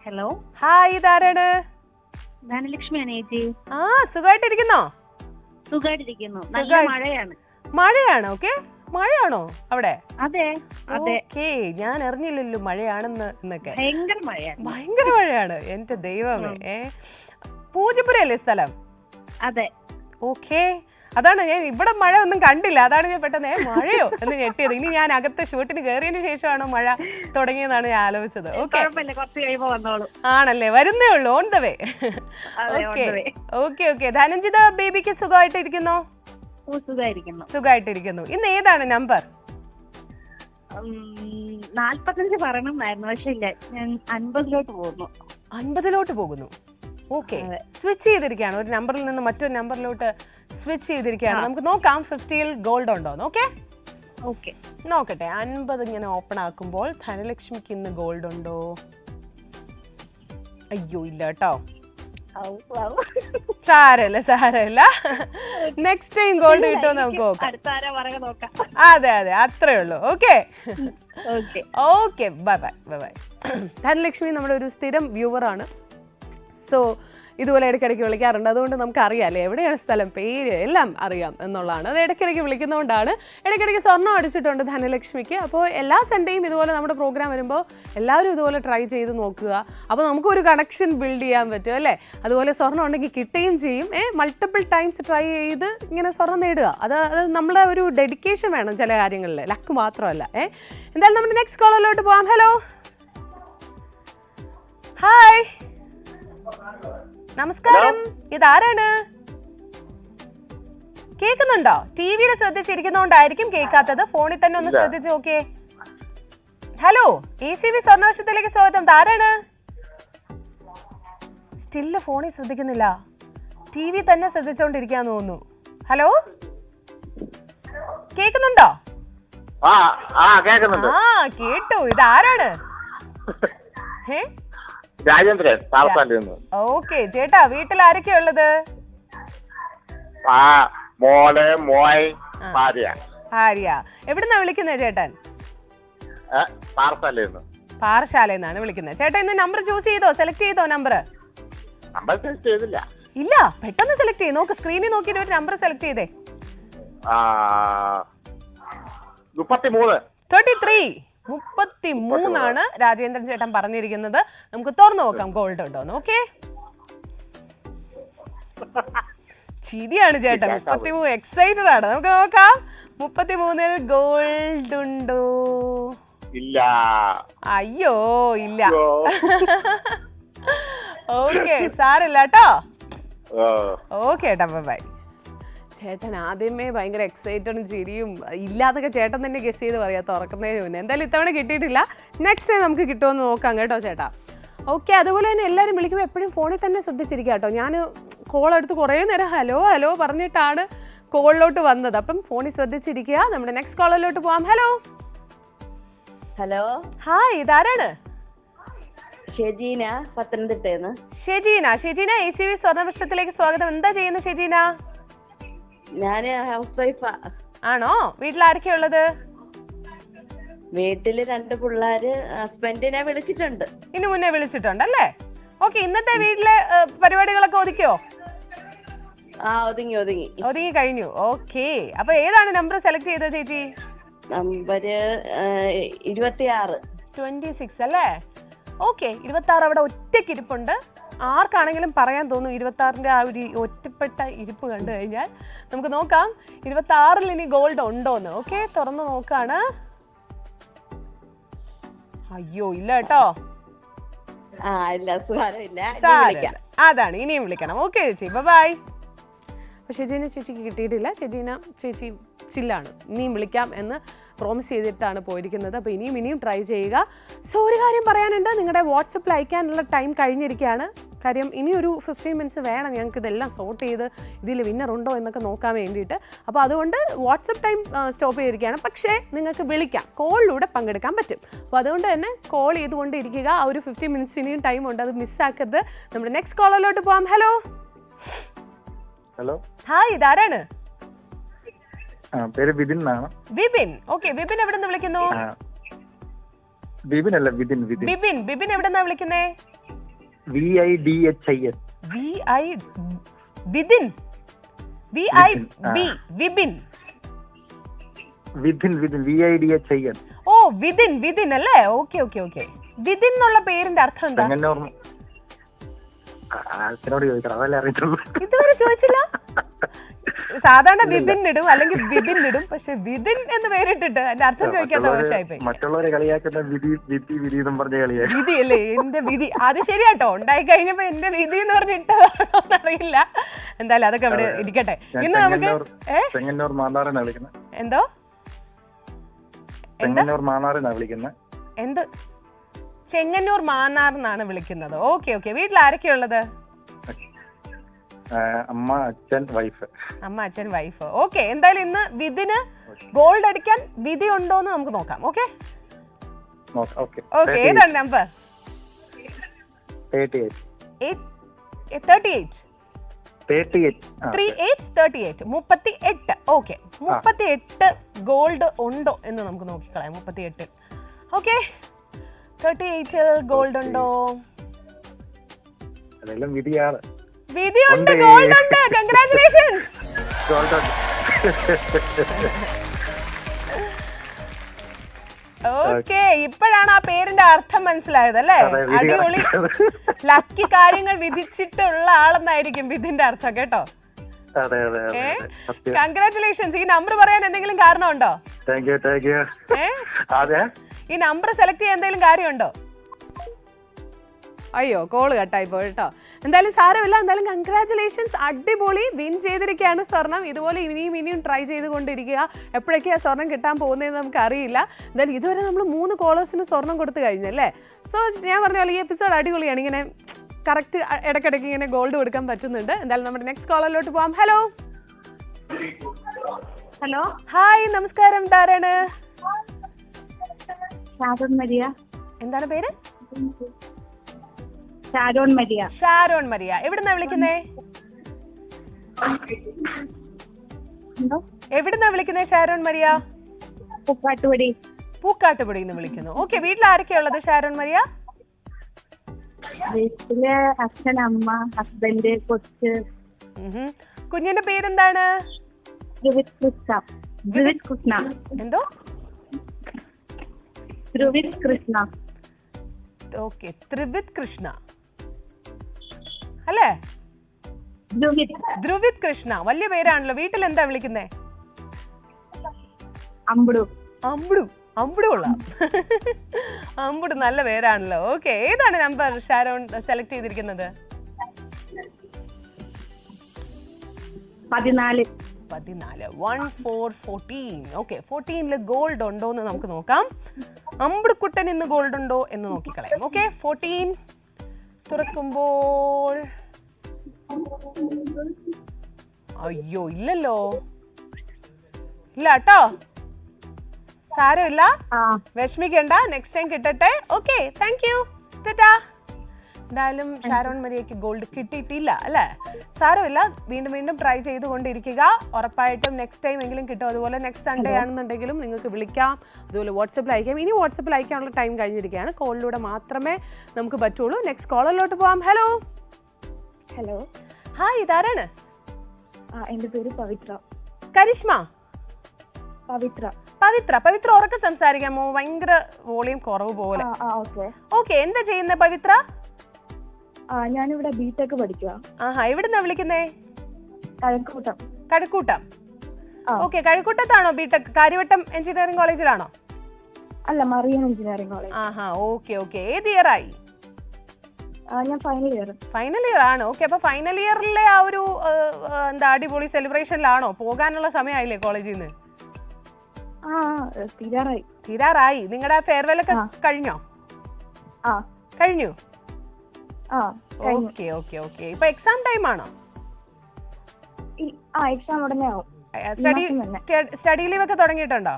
ഹലോ, ഹായ്, ഇതാരാണ്? ധനലക്ഷ്മിയാണ് ചേച്ചി. ആ, സുഖമായിട്ടിരിക്കുന്നോ? സുഖമായിട്ടിരിക്കുന്നു. നല്ല മഴയാണ്. മഴയാണ്. ഓക്കെ, മഴയാണോ അവിടെ? അതെ അതെ. ഓക്കേ, ഞാൻ അറിഞ്ഞില്ലല്ലോ മഴയാണെന്ന് എന്നൊക്കെ. ഭയങ്കര മഴയാണ്. ഭയങ്കര മഴയാണ്, എന്റെ ദൈവമേ. പൂജപ്പുരയല്ലേ സ്ഥലം? അതെ. ഓക്കെ, അതാണ് ഞാൻ ഇവിടെ മഴ ഒന്നും കണ്ടില്ല, അതാണ് ഞാൻ പെട്ടെന്ന് മഴയോ എന്ന് ഞെട്ടിയത്. ഇനി ഞാൻ അകത്ത് ഷൂട്ടിന് കയറിയതിന് ശേഷമാണോ മഴ തുടങ്ങിയതാണ് ഞാൻ ആലോചിച്ചത്. ഓക്കെ, ആണല്ലേ, വരുന്നേ ഉള്ളൂ, on the way. Okay okay okay. Dhananjitha ബേബിക്ക് സുഖമായിട്ടിരിക്കുന്നോ? സുഖമായിട്ടിരിക്കുന്നു. ഇന്ന് ഏതാണ് നമ്പർ? 45 പറയണമെന്നായിരുന്നു, പക്ഷെ ഇല്ല, ഞാൻ 50-ലോട്ട് പോകുന്നു. 50-ലോട്ട് പോകുന്നു. ഓക്കെ, സ്വിച്ച് ചെയ്തിരിക്കുകയാണ്, ഒരു നമ്പറിൽ നിന്ന് മറ്റൊരു നമ്പറിലോട്ട് സ്വിച്ച് ചെയ്തിരിക്കുകയാണ്. നമുക്ക് നോക്കാം 50-ൽ ഗോൾഡ് ഉണ്ടോ. ഓക്കെ ഓക്കെ, നോക്കട്ടെ. 50 ഇങ്ങനെ ഓപ്പൺ ആക്കുമ്പോൾ ധനലക്ഷ്മിക്ക് ഇന്ന് ഗോൾഡ് ഉണ്ടോ? അയ്യോ, ഇല്ല കേട്ടോ. സാരമില്ല, നെക്സ്റ്റ് ടൈം ഗോൾഡ് കിട്ടുമോ നമുക്ക് നോക്കാം. അതെ അതെ, അത്രേ ഉള്ളൂ. Okay okay, bye bye bye bye. Dhanalakshmi നമ്മുടെ ഒരു സ്ഥിരം വ്യൂവറാണ്. സോ ഇതുപോലെ ഇടയ്ക്കിടയ്ക്ക് വിളിക്കാറുണ്ട്, അതുകൊണ്ട് നമുക്കറിയാമല്ലേ എവിടെയാണ് സ്ഥലം, പേര് എല്ലാം അറിയാം എന്നുള്ളതാണ്. അത് ഇടയ്ക്കിടയ്ക്ക് വിളിക്കുന്നതുകൊണ്ടാണ്. ഇടയ്ക്കിടയ്ക്ക് സ്വർണ്ണം അടിച്ചിട്ടുണ്ട് ധനലക്ഷ്മിക്ക്. അപ്പോൾ എല്ലാ സൺഡേയും ഇതുപോലെ നമ്മുടെ പ്രോഗ്രാം വരുമ്പോൾ എല്ലാവരും ഇതുപോലെ ട്രൈ ചെയ്ത് നോക്കുക. അപ്പോൾ നമുക്കൊരു കണക്ഷൻ ബിൽഡ് ചെയ്യാൻ പറ്റും അല്ലേ. അതുപോലെ സ്വർണ്ണം ഉണ്ടെങ്കിൽ കിട്ടുകയും ചെയ്യും. മൾട്ടിപ്പിൾ ടൈംസ് ട്രൈ ചെയ്ത് ഇങ്ങനെ സ്വർണ്ണം നേടുക, അത് നമ്മുടെ ഒരു ഡെഡിക്കേഷൻ വേണം ചില കാര്യങ്ങളിൽ, ലക്ക് മാത്രമല്ല. എന്തായാലും നമ്മുടെ നെക്സ്റ്റ് കോളറിലോട്ട് പോകാം. ഹലോ, ഹായ്, നമസ്കാരം, ഇതാരാണ്? കേൾക്കുന്നുണ്ടോ? ടി വിയിൽ ശ്രദ്ധിച്ചിരിക്കുന്നോണ്ടായിരിക്കും കേൾക്കാത്തത്, ഫോണിൽ തന്നെ ഒന്ന് ശ്രദ്ധിച്ചു നോക്കിയേ. ഹലോ, ACV സ്വർണ്ണവർഷത്തിലേക്ക് സ്വാഗതം. ആരാണ്? സ്റ്റില് ഫോണിൽ ശ്രദ്ധിക്കുന്നില്ല, ടി വി തന്നെ ശ്രദ്ധിച്ചോണ്ടിരിക്കാന്ന് തോന്നുന്നു. ഹലോ, കേൾക്കുന്നുണ്ടോ? ആ, കേട്ടു. ഇതാരാണ്? രാജേന്ദ്രൻ. ഓക്കെ ചേട്ടാ, വീട്ടിൽ ആരൊക്കെയാ ഉള്ളത്? മോള്, മോയ്, ഭാര്യ. എവിടുന്നാ വിളിക്കുന്നത് ചേട്ടൻ? പാറശാലയിൽ നിന്നാണ് വിളിക്കുന്നത്. ചേട്ടാ, ഇന്ന് നമ്പർ ചൂസ് ചെയ്തോ, സെലക്ട് ചെയ്തോ? നമ്പർ ഇല്ല, പെട്ടെന്ന് സെലക്ട് ചെയ്ത് നോക്ക്, സ്ക്രീനിൽ നോക്കിയിട്ട് ഒരു നമ്പർ സെലക്ട് ചെയ്തേ. 33 രാജേന്ദ്രൻ ചേട്ടൻ പറഞ്ഞിരിക്കുന്നത്. നമുക്ക് തുറന്നു നോക്കാം ഗോൾഡ് ഉണ്ടോന്ന്. ഓക്കെ, ചിരിയാണ് ചേട്ടൻ. 33 എക്സൈറ്റഡ് ആണ്. നമുക്ക് നോക്കാം 33-ൽ ഗോൾഡ് ഉണ്ടോ? ഇല്ല. അയ്യോ, ഇല്ല. ഓക്കെ, സാരില്ല കേട്ടോ. ഓക്കെ ഏട്ടാ, ബൈ. ചേട്ടൻ ആദ്യമേ ഭയങ്കര എക്സൈറ്റഡും ചിരിയും ഇല്ലാതൊക്കെ ചേട്ടൻ തന്നെ ഗസ് ചെയ്ത് പറയാം തുറക്കുന്നതിന് മുന്നേ. എന്തായാലും ഇത്തവണ കിട്ടിയിട്ടില്ല, നെക്സ്റ്റ് ടൈം നമുക്ക് കിട്ടുമെന്ന് നോക്കാം കേട്ടോ ചേട്ടാ. ഓക്കെ, അതുപോലെ തന്നെ എല്ലാവരും വിളിക്കുമ്പോൾ എപ്പോഴും ഫോണിൽ തന്നെ ശ്രദ്ധിച്ചിരിക്കുക കേട്ടോ. ഞാൻ കോൾ എടുത്ത് കുറേ നേരം ഹലോ ഹലോ പറഞ്ഞിട്ടാണ് കോളിലോട്ട് വന്നത്, അപ്പം ഫോണിൽ ശ്രദ്ധിച്ചിരിക്കുക. നമ്മുടെ നെക്സ്റ്റ് കോളിലോട്ട് പോവാം. ഹലോ ഹലോ, ഹായ്, ഇതാരാണ്? ഷെജീന, പത്തനംതിട്ടന്ന്. ഷെജീന. ACV സ്വർണ്ണവർഷത്തിലേക്ക് സ്വാഗതം. എന്താ ചെയ്യുന്നത് ഷെജീന? ഞാന് ഹൗസ് വൈഫാ. ആണോ? വീട്ടിൽ ആരൊക്കെയാ ഉള്ളത്? വീട്ടില് 2 പിള്ളേര്, ഹസ്ബൻഡിനെ വിളിച്ചിട്ടുണ്ട്. ഇനി മുന്നേ വിളിച്ചിട്ടുണ്ടല്ലേ? ഓക്കെ, ഇന്നത്തെ വീട്ടിലെ പരിപാടികളൊക്കെ ഒതുക്കിയോ? ഒതുങ്ങി കഴിഞ്ഞു. ഓക്കെ, അപ്പൊ ഏതാണ് നമ്പർ സെലക്ട് ചെയ്തത് ചേച്ചി? നമ്പർ 26 അല്ലേ? ഓക്കെ, 26 അവിടെ ഒറ്റയ്ക്ക് ഇരിപ്പുണ്ട്. ആർക്കാണെങ്കിലും പറയാൻ തോന്നും 26-ന്റെ ആ ഒരു ഒറ്റപ്പെട്ട ഇരിപ്പ് കണ്ടു കഴിഞ്ഞാൽ. നമുക്ക് നോക്കാം 26-ൽ ഇനി ഗോൾഡ് ഉണ്ടോന്ന്. ഓക്കെ, തുറന്നു നോക്കാണ്. അയ്യോ, ഇല്ല കേട്ടോ. അതാണ്, ഇനിയും വിളിക്കണം. ഓക്കെ ചേച്ചി, ബൈ. പക്ഷെ ചേച്ചിക്ക് കിട്ടിയിട്ടില്ല. ചേച്ചി ചില്ലാണ്, ഇനിയും വിളിക്കാം എന്ന് പ്രോമിസ് ചെയ്തിട്ടാണ് പോയിരിക്കുന്നത്. അപ്പോൾ ഇനിയും ട്രൈ ചെയ്യുക. സോ ഒരു കാര്യം പറയാനുണ്ട്, നിങ്ങളുടെ വാട്സപ്പിൽ അയക്കാനുള്ള ടൈം കഴിഞ്ഞിരിക്കുകയാണ്. കാര്യം ഇനിയൊരു 15 മിനിറ്റ്സ് വേണം ഞങ്ങൾക്ക് ഇതെല്ലാം സോർട്ട് ചെയ്ത് ഇതിൽ വിന്നർ ഉണ്ടോ എന്നൊക്കെ നോക്കാൻ വേണ്ടിയിട്ട്. അപ്പോൾ അതുകൊണ്ട് വാട്സപ്പ് ടൈം സ്റ്റോപ്പ് ചെയ്തിരിക്കുകയാണ്. പക്ഷേ നിങ്ങൾക്ക് വിളിക്കാം, കോളിലൂടെ പങ്കെടുക്കാൻ പറ്റും. അപ്പോൾ അതുകൊണ്ട് തന്നെ കോൾ ചെയ്തുകൊണ്ടിരിക്കുക. ആ ഒരു 15 മിനിറ്റ്സ് ഇനിയും ടൈമുണ്ട്, അത് മിസ്സാക്കരുത്. നമ്മുടെ നെക്സ്റ്റ് കോളിലോട്ട് പോകാം. ഹലോ ഹലോ, ഹായ്, ഇതാരാണ്? പേര് വിപിൻ എന്നാണ്. വിപിൻ. ഓക്കെ, വിപിൻ എവിടെ നിന്ന് വിളിക്കുന്നു? വിപിൻ അല്ല, വിപിൻ. വിപിൻ. വിപിൻ എവിടെ നിന്നാ വിളിക്കുന്നേ? VIDHIN. വിപിൻ. വിപിൻ. VIDHIN. ഓ, വിതിൻ അല്ലേ? Okay okay okay. വിതിൻ എന്നുള്ള പേരിന്റെ അർത്ഥം എന്താ? അതല്ലേ അറിയത്തുള്ളൂ. ഇതുവരെ ചോദിച്ചില്ല. സാധാരണ വിപിൻ ഇടും അല്ലെങ്കിൽ വിപിൻ ഇടും, പക്ഷെ വിതിൻ എന്ന് പേരിട്ടിട്ട് അതിന്റെ അർത്ഥം ചോദിക്കാത്ത ആവശ്യമായിപ്പോയി. മറ്റുള്ളവരെ കളിയാക്കുന്ന വിധി എന്നും പറഞ്ഞ കളിയാ. വിധി അല്ലേ? എന്റെ വിധി. അത് ശരിയാട്ടോ, ഉണ്ടായി കഴിഞ്ഞപ്പോ എന്റെ വിധി എന്ന് പറഞ്ഞിട്ടതാണോന്ന് അറിയില്ല. എന്തായാലും അതൊക്കെ അവിടെ ഇരിക്കട്ടെ. ഇന്ന് നമുക്ക് ചെങ്ങന്നൂർ മാന്നാറിനാ വിളിക്കുന്നത്. എന്തോ? ചെങ്ങന്നൂർ മാന്നാറിനാ വിളിക്കുന്നത്. എന്ത്? ചെങ്ങന്നൂർ മാന്നാറിനാണ് വിളിക്കുന്നത്. Okay okay. വീട്ടിൽ ആരൊക്കെയുള്ളത്? അമ്മ, അച്ഛൻ, വൈഫ്. അമ്മ, അച്ഛൻ, വൈഫ്. ഓക്കെ. എന്തായാലും ഇന്ന് വിധിന് ഗോൾഡ് അടിക്കാൻ വിധി ഉണ്ടോന്ന് നമുക്ക് നോക്കാം. Okay okay. ഏതാണ് നമ്പർ? 38. 38. 38. 38. ഓക്കെ. 38 ഗോൾഡ് ഉണ്ടോ എന്ന് നമുക്ക് നോക്കിക്കളയാം. 38. ഓക്കെ. 38 ഗോൾഡ് ഉണ്ടോ? അതെല്ലാം വിധിയാണ്. വിധിയുണ്ട്, ഗോൾഡ് ഉണ്ട്. കൺഗ്രാറ്റുലേഷൻസ്. ഓക്കെ, ഇപ്പോഴാണ് ആ പേരിന്റെ അർത്ഥം മനസ്സിലായത് അല്ലേ? അടിപൊളി. ലക്കി കാര്യങ്ങൾ വിധിച്ചിട്ടുള്ള ആളെന്നായിരിക്കും വിധിന്റെ അർത്ഥം കേട്ടോ. കൺഗ്രാറ്റുലേഷൻസ്. ഈ നമ്പർ പറയാൻ എന്തെങ്കിലും കാരണമുണ്ടോ? ഈ നമ്പർ സെലക്ട് ചെയ്യാൻ എന്തെങ്കിലും കാര്യമുണ്ടോ? അയ്യോ, കോള് കട്ടായി പോയി കേട്ടോ. എന്തായാലും സാരമില്ല. എന്തായാലും കൺഗ്രാറ്റുലേഷൻസ്. അടിപൊളി. വിൻ ചെയ്തിരിക്കുകയാണ് സ്വർണം. ഇതുപോലെ ഇനിയും ട്രൈ ചെയ്തുകൊണ്ടിരിക്കുക. എപ്പോഴൊക്കെയാണ് സ്വർണം കിട്ടാൻ പോകുന്നതെന്ന് നമുക്ക് അറിയില്ല. എന്തായാലും ഇതുവരെ നമ്മൾ 3 കോളേഴ്സിന് സ്വർണം കൊടുത്തു കഴിഞ്ഞല്ലേ. സോ ഞാൻ പറഞ്ഞ പോലെ ഈ എപ്പിസോഡ് അടിപൊളിയാണ്. ഇങ്ങനെ കറക്റ്റ് ഇടയ്ക്കിടയ്ക്ക് ഇങ്ങനെ ഗോൾഡ് കൊടുക്കാൻ പറ്റുന്നുണ്ട്. എന്തായാലും നമ്മുടെ നെക്സ്റ്റ് കോളറിലോട്ട് പോവാം. ഹലോ ഹലോ, ഹായ്, നമസ്കാരം. ഇതാരാണ്? ഷാരോൺ മരിയ. എന്താണ് പേര്? ഷാരോൺ മരിയ. ഷാരോൺ മരിയ. എവിടുന്നാ വിളിക്കുന്നേ? എവിടുന്നാ വിളിക്കുന്നേ ഷാരോൺ മരിയ? പൂക്കാട്ടുപടി. പൂക്കാട്ടുപടിയിൽ നിന്ന് വിളിക്കുന്നു. ഓക്കെ. വീട്ടിൽ ആരൊക്കെയാ ഉള്ളത് ഷാരോൺ മരിയ? വീട്ടില് അച്ഛൻ, അമ്മ, ഹസ്ബൻഡ്, കൊച്ച്. കുഞ്ഞിന്റെ പേരെന്താണ്? ധ്രുവിത് കൃഷ്ണ. എന്തോ? ധ്രുവിത് കൃഷ്ണ. ഓക്കെ. ത്രിവിത് കൃഷ്ണ അല്ലേ? ധ്രുവിത് കൃഷ്ണ. വലിയ പേരാണല്ലോ. വീട്ടിൽ എന്താ വിളിക്കുന്നേ? അമ്പുടു. കൊള്ളാം. അമ്പുടു നല്ല പേരാണല്ലോ. ഓക്കെ. ഏതാണ് നമ്പർ ഷാരോൺ സെലക്ട് ചെയ്തിരിക്കുന്നത്? 14. 14. ഓക്കെ. 14 ഗോൾഡ് ഉണ്ടോ എന്ന് നമുക്ക് നോക്കാം. അമ്പുടുക്കുട്ടൻ ഇന്ന് ഗോൾഡ് ഉണ്ടോ എന്ന് നോക്കിക്കളയാം. ഓക്കെ. 14 തുറക്കുമ്പോൾ അയ്യോ, ഇല്ലല്ലോ. ഇല്ല കേട്ടോ. സാരമില്ല, വിഷമിക്കണ്ട. നെക്സ്റ്റ് ടൈം കിട്ടട്ടെ. Okay, thank you. ടാറ്റാ. എന്തായാലും ഷാരോൺ മരിയയ്ക്ക് ഗോൾഡ് കിട്ടിയിട്ടില്ല അല്ലേ? സാരമില്ല, വീണ്ടും ട്രൈ ചെയ്തുകൊണ്ടിരിക്കുക. ഉറപ്പായിട്ടും നെക്സ്റ്റ് ടൈം എങ്കിലും കിട്ടും. അതുപോലെ നെക്സ്റ്റ് സൺഡേ ആണെന്നുണ്ടെങ്കിലും നിങ്ങൾക്ക് വിളിക്കാം, അതുപോലെ വാട്സപ്പിൽ അയക്കാം. ഇനി വാട്സപ്പിൽ അയക്കാനുള്ള ടൈം കഴിഞ്ഞിരിക്കുകയാണ്. കോളിലൂടെ മാത്രമേ നമുക്ക് പറ്റുള്ളൂ. നെക്സ്റ്റ് കോളിലോട്ട് പോവാം. ഹലോ ഹായ്, ഇതാരാണ്? എന്റെ പേര് പവിത്ര. കരിഷ്മ. പവിത്ര ഉറക്കെ സംസാരിക്കാമോ? ഭയങ്കര വോളിയം കുറവ് പോലെ. ഓക്കെ. എന്താ ചെയ്യുന്നേ പവിത്ര? ഞാനിവിടെ ബിടെക് പഠിക്കുക. എവിടുന്നാ വിളിക്കുന്നേ? കഴക്കൂട്ടം. ഓക്കെ. കഴക്കൂട്ടത്താണോ ബിടെക്? കാര്യവട്ടം എഞ്ചിനീയറിംഗ് കോളേജിലാണോ? അല്ല, മറിയം എഞ്ചിനീയറിംഗ് കോളേജ്. ഓക്കെ. ഏത് ഇയർ ആയി? ഞാൻ ഫൈനൽ ഇയർ ആണ്. ഓക്കെ. അപ്പൊ ഫൈനൽ ഇയറിലെ ആ ഒരു എന്താ അടിപൊളി സെലിബ്രേഷനിലാണോ? പോകാനുള്ള സമയമായില്ലേ കോളേജിൽ നിന്ന്? തീരാറായി. നിങ്ങളുടെ ഫെയർവെൽ ഒക്കെ കഴിഞ്ഞോ? കഴിഞ്ഞു. Okay okay okay. ഇപ്പൊ എക്സാം ടൈം ആണോ? എക്സാം ഉടനെ ആവും. സ്റ്റഡി ലീവ് ഒക്കെ തുടങ്ങിയിട്ടുണ്ടോ?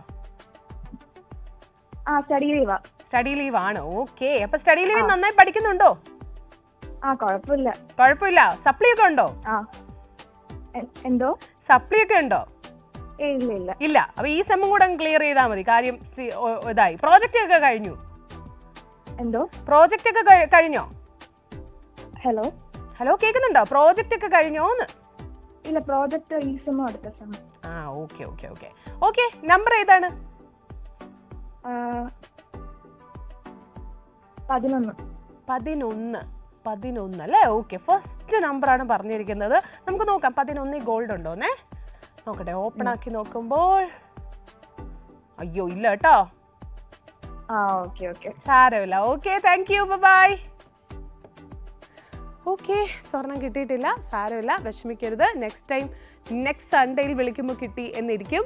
സ്റ്റഡി ലീവാ. സ്റ്റഡി ലീവ് ആണ്. ഓക്കെ. അപ്പൊ സ്റ്റഡി ലീവ് നന്നായി പഠിക്കുന്നുണ്ടോ? കുഴപ്പമില്ല. കുഴപ്പമില്ല. സപ്ലി ഒക്കെ ഉണ്ടോ? എന്തോ സപ്ലി ഒക്കെ ഉണ്ടോ? ഇല്ല ഇല്ല ഇല്ല. അപ്പൊ ഈ സെമ്മും കൂടെ ക്ലിയർ ചെയ്താൽ മതി. കാര്യം ഇതായി. പ്രോജക്റ്റ് ഒക്കെ കഴിഞ്ഞു. എന്തോ പ്രോജക്റ്റ് ഒക്കെ കഴിഞ്ഞോ? ഹലോ ഹലോ കേൾക്കുന്നുണ്ടോ? പ്രോജക്റ്റ് ഒക്കെ കഴിഞ്ഞോന്ന്? ഇല്ല, പ്രോജക്റ്റ് ഈ സെമ്മോ അടുത്ത സെമ്മോ. Okay okay okay okay. Number ഏതാണ്? 11 അല്ലേ? ഓക്കെ. ഫസ്റ്റ് നമ്പറാണ് പറഞ്ഞിരിക്കുന്നത്. നമുക്ക് നോക്കാം 11 ഗോൾഡ് ഉണ്ടോന്നേ. നോക്കട്ടെ. ഓപ്പൺ ആക്കി നോക്കുമ്പോൾ അയ്യോ ഇല്ല കേട്ടോ. സാരമില്ല. Okay, thank you, bye. Okay, സ്വർണം കിട്ടിയിട്ടില്ല. സാരമില്ല, വിഷമിക്കരുത്. നെക്സ്റ്റ് ടൈം നെക്സ്റ്റ് സൺഡേയിൽ വിളിക്കുമ്പോൾ കിട്ടി എന്നിരിക്കും.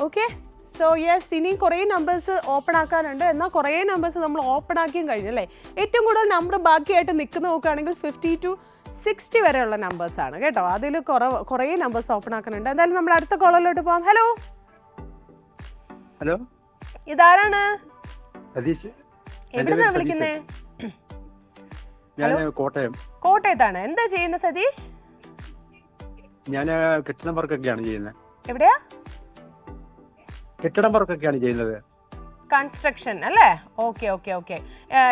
ഓക്കെ. സോ യെസ്, ഇനി കുറേ നമ്പേഴ്സ് ഓപ്പൺ ആക്കാനുണ്ട്. എന്നാൽ കുറേ നമ്പേഴ്സ് നമ്മൾ ഓപ്പൺ ആക്കിയും കഴിഞ്ഞു അല്ലേ? ഏറ്റവും കൂടുതൽ നമ്പർ ബാക്കിയായിട്ട് നിൽക്കുന്ന നോക്കുകയാണെങ്കിൽ 50 to 60 വരെയുള്ള നമ്പേഴ്സാണ് കേട്ടോ. അതിൽ കുറേ നമ്പേഴ്സ് ഓപ്പൺ ആക്കാനുണ്ട്. എന്തായാലും നമ്മൾ അടുത്ത കോളിലോട്ട് പോകാം. ഹലോ ഹലോ, ഇതാരാണ്? സതീഷ്. എവിടുന്നാ വിളിക്കുന്നേ? ഞാൻ കോട്ടയം. കോട്ടയത്താണ്. എന്താ ചെയ്യുന്നത് സതീഷ്? ഞാൻ കെട്ടിടം വർക്കൊക്കെയാണ് ചെയ്യുന്നത്. എവിടെയാ? കെട്ടിടം വർക്കൊക്കെയാണ് ചെയ്യുന്നത്. കൺസ്ട്രക്ഷൻ അല്ലേ? Okay okay okay.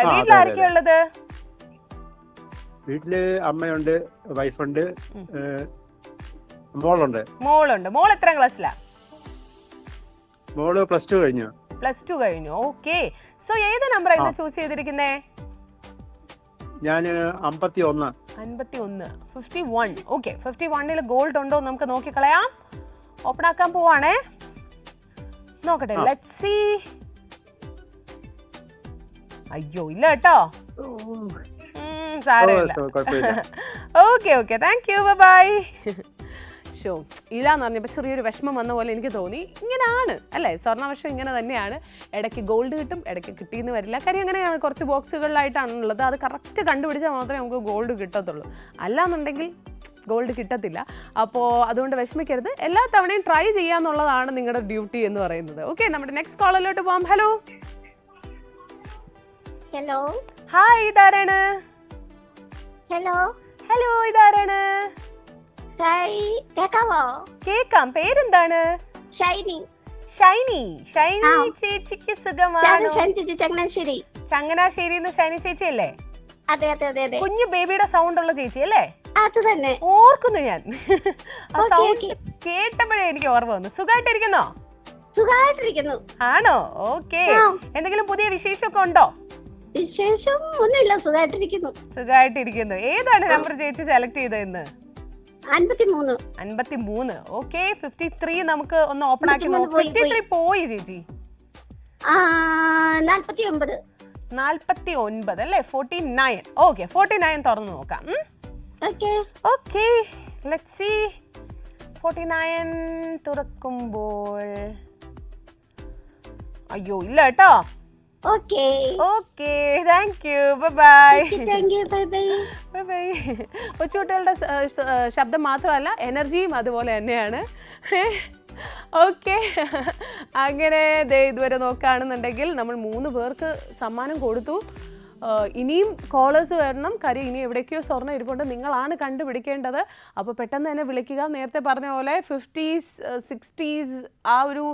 വീട്ടിൽ ആരൊക്കെയാ ഉള്ളത്? വീട്ടില് അമ്മയുണ്ട്, വൈഫുണ്ട്, മോളുണ്ട്. മോൾ എത്രാം ക്ലാസ്സിലാ? മോള് +2 കഴിഞ്ഞു. +2 കഴിഞ്ഞു. ഓക്കെ. സോ ഏത് നമ്പറായിരുന്നു ചൂസ് ചെയ്തിരിക്കുന്നേ? ഞാൻ 51. 51. ഓക്കെ. 51 ഗോൾഡ് ഉണ്ടോ നമുക്ക് നോക്കിക്കളയാം. ഓപ്പൺ ആക്കാൻ പോവാണേ. നോക്കട്ടെ. Let's see. അയ്യോ ഇല്ല കേട്ടോ. സാരമില്ല. Okay okay, thank you, bye. Show ഇല്ലാന്ന് പറഞ്ഞപ്പോൾ ചെറിയൊരു വിഷമം വന്ന പോലെ എനിക്ക് തോന്നി. ഇങ്ങനെയാണ് അല്ലേ? സ്വർണ്ണവർഷം ഇങ്ങനെ തന്നെയാണ്. ഇടയ്ക്ക് ഗോൾഡ് കിട്ടും, ഇടയ്ക്ക് കിട്ടിയെന്ന് വരില്ല. കാര്യം അങ്ങനെയാണ്. കുറച്ച് ബോക്സുകളിലായിട്ടാണുള്ളത്. അത് കറക്റ്റ് കണ്ടുപിടിച്ചാൽ മാത്രമേ നമുക്ക് ഗോൾഡ് കിട്ടത്തുള്ളൂ. അല്ലാന്നുണ്ടെങ്കിൽ ഗോൾഡ് കിട്ടത്തില്ല. അപ്പോൾ അതുകൊണ്ട് വിഷമിക്കരുത്. എല്ലാ തവണയും ട്രൈ ചെയ്യാന്നുള്ളതാണ് നിങ്ങളുടെ ഡ്യൂട്ടി എന്ന് പറയുന്നത്. ഓക്കെ, നമ്മുടെ നെക്സ്റ്റ് കോളിലോട്ട് പോകാം. Hello hello. ഹായ്, ഇതാരാണ്? ഹലോ ഹലോ, ഇതാരാണ്? കേക്കാവോ? കേക്കാം. പേരെന്താണ്? ഷൈനി. ഷൈനി. ഷൈനി ചേച്ചിക്ക് സുഖമാണോ? ചങ്ങനാശ്ശേരി. ചങ്ങനാശ്ശേരിന്ന് ഷൈനി ചേച്ചി അല്ലേ? അതെ അതെ അതെ അതെ. കുഞ്ഞു ബേബിയുടെ സൗണ്ട് ഉള്ള ചേച്ചി അല്ലേ? അത് തന്നെ. ഓർക്കുന്നു ഞാൻ. ആ സൗണ്ട് കേട്ടപ്പോഴേ എനിക്ക് ഓർമ്മ വന്നു. സുഖമായിട്ടിരിക്കുന്നോ? സുഖമായിട്ടിരിക്കുന്നു. ആണോ? ഓക്കെ. എന്തെങ്കിലും പുതിയ വിശേഷമൊക്കെ ഉണ്ടോ? വിശേഷം ഒന്നുമില്ല, സുഖമായിട്ടിരിക്കുന്നു. സുഖമായിട്ടിരിക്കുന്നു. ഏതാണ് നമ്പർ ചേച്ചി സെലക്ട് ചെയ്തതെന്ന്? 53. ഓക്കെ. 53 നമുക്ക് ഒന്ന് ഓപ്പൺ ആക്കി നോക്കാം. 53 പോയി ചേച്ചി. 49 അല്ലേ? 49. ഓക്കെ, 49 തുറന്നു നോക്കാം. Okay, let's see. 49 തുറക്കുമ്പോൾ അയ്യോ ഇല്ല കേട്ടോ. Okay okay, thank you, bye. കൊച്ചുകുട്ടികളുടെ ശബ്ദം മാത്രമല്ല, എനർജിയും അതുപോലെ തന്നെയാണ്. ഓക്കെ, അങ്ങനെ ഇതുവരെ നോക്കുകയാണെന്നുണ്ടെങ്കിൽ നമ്മൾ 3 പേർക്ക് സമ്മാനം കൊടുത്തു. ഇനിയും കോളേഴ്സ് വരണം. കാര്യം ഇനി എവിടേക്കോ സ്വർണ്ണം ഇരിപ്പുണ്ട്. നിങ്ങളാണ് കണ്ടുപിടിക്കേണ്ടത്. അപ്പോൾ പെട്ടെന്ന് തന്നെ വിളിക്കുക. നേരത്തെ പറഞ്ഞ പോലെ 50s 60s ആ ഒരു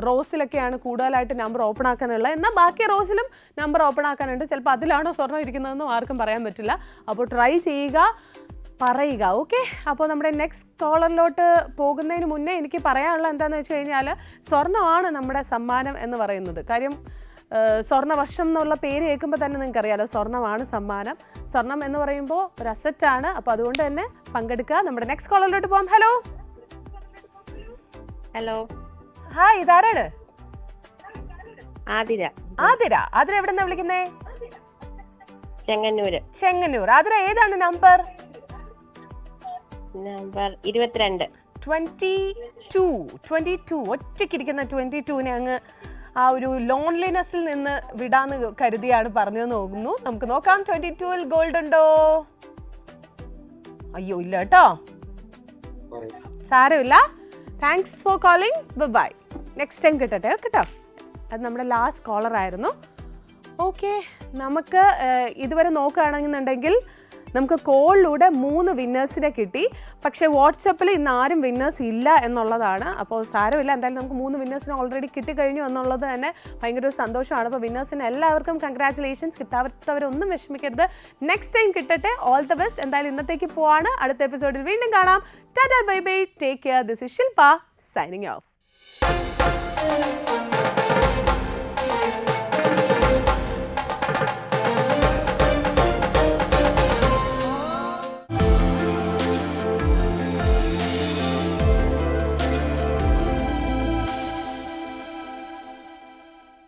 റോസിലൊക്കെയാണ് കൂടുതലായിട്ട് നമ്പർ ഓപ്പൺ ആക്കാനുള്ളത്. എന്നാൽ ബാക്കി റോസിലും നമ്പർ ഓപ്പൺ ആക്കാനുണ്ട്. ചിലപ്പോൾ അതിലാണോ സ്വർണ്ണം ഇരിക്കുന്നതെന്നും ആർക്കും പറയാൻ പറ്റില്ല. അപ്പോൾ ട്രൈ ചെയ്യുക, പറയുക. ഓക്കെ, അപ്പോൾ നമ്മുടെ നെക്സ്റ്റ് കോളറിലോട്ട് പോകുന്നതിന് മുന്നേ എനിക്ക് പറയാനുള്ള എന്താണെന്ന് വെച്ച് കഴിഞ്ഞാൽ, സ്വർണ്ണമാണ് നമ്മുടെ സമ്മാനം എന്ന് പറയുന്നത്. കാര്യം സ്വർണ്ണവർഷം എന്നുള്ള പേര് കേൾക്കുമ്പോൾ തന്നെ നിങ്ങൾക്ക് അറിയാലോ, സ്വർണ്ണമാണ് സമ്മാനം. സ്വർണം എന്ന് പറയുമ്പോൾ ഒരു അസറ്റാണ്. അപ്പോൾ അതുകൊണ്ട് തന്നെ പങ്കെടുക്കുക. നമ്മുടെ നെക്സ്റ്റ് കോളറിലോട്ട് പോകാം. Hello hello. ഹായ്, ഇതാരാണ്? ആതിര. ആതിര എവിടെ നിന്നാ വിളിക്കുന്നേ? ചെങ്ങന്നൂർ. ആതിര ഏതാണ് നമ്പർ? നമ്പർ 22. 22. ഒറ്റയ്ക്കിരിക്കുന്ന 22നെ അങ്ങ് ആ ഒരു ലോൺലിനെസ്സിൽ നിന്ന് വിടാന്ന് കരുതിയാണ് പറഞ്ഞതെന്ന് തോന്നുന്നു. നമുക്ക് നോക്കാം. 22-ൽ ഗോൾഡ് ഉണ്ടോ? അയ്യോ ഇല്ല കേട്ടോ, സാരമില്ല. Thanks for calling, bye. Next time കിട്ടട്ടെ കേട്ടോ. അത് നമ്മുടെ ലാസ്റ്റ് കോളർ ആയിരുന്നു. ഓക്കെ, നമുക്ക് ഇതുവരെ നോക്കുകയാണെന്നുണ്ടെങ്കിൽ നമുക്ക് കോളിലൂടെ 3 വിന്നേഴ്സിനെ കിട്ടി. പക്ഷേ വാട്സപ്പിൽ ഇന്ന് ആരും വിന്നേഴ്സ് ഇല്ല എന്നുള്ളതാണ്. അപ്പോൾ സാരമില്ല, എന്തായാലും നമുക്ക് 3 വിന്നേഴ്സിനെ ഓൾറെഡി കിട്ടിക്കഴിഞ്ഞു എന്നുള്ളത് തന്നെ ഭയങ്കര ഒരു സന്തോഷമാണ്. അപ്പോൾ വിന്നേഴ്സിന് എല്ലാവർക്കും കൺഗ്രാറ്റുലേഷൻസ്. കിട്ടാത്തവരൊന്നും വിഷമിക്കരുത്, നെക്സ്റ്റ് ടൈം കിട്ടട്ടെ. All the best. എന്തായാലും ഇന്നത്തേക്ക് പോവാണ്. അടുത്ത എപ്പിസോഡിൽ വീണ്ടും കാണാം. Tata, bye bye, take care. This is Shilpa signing off.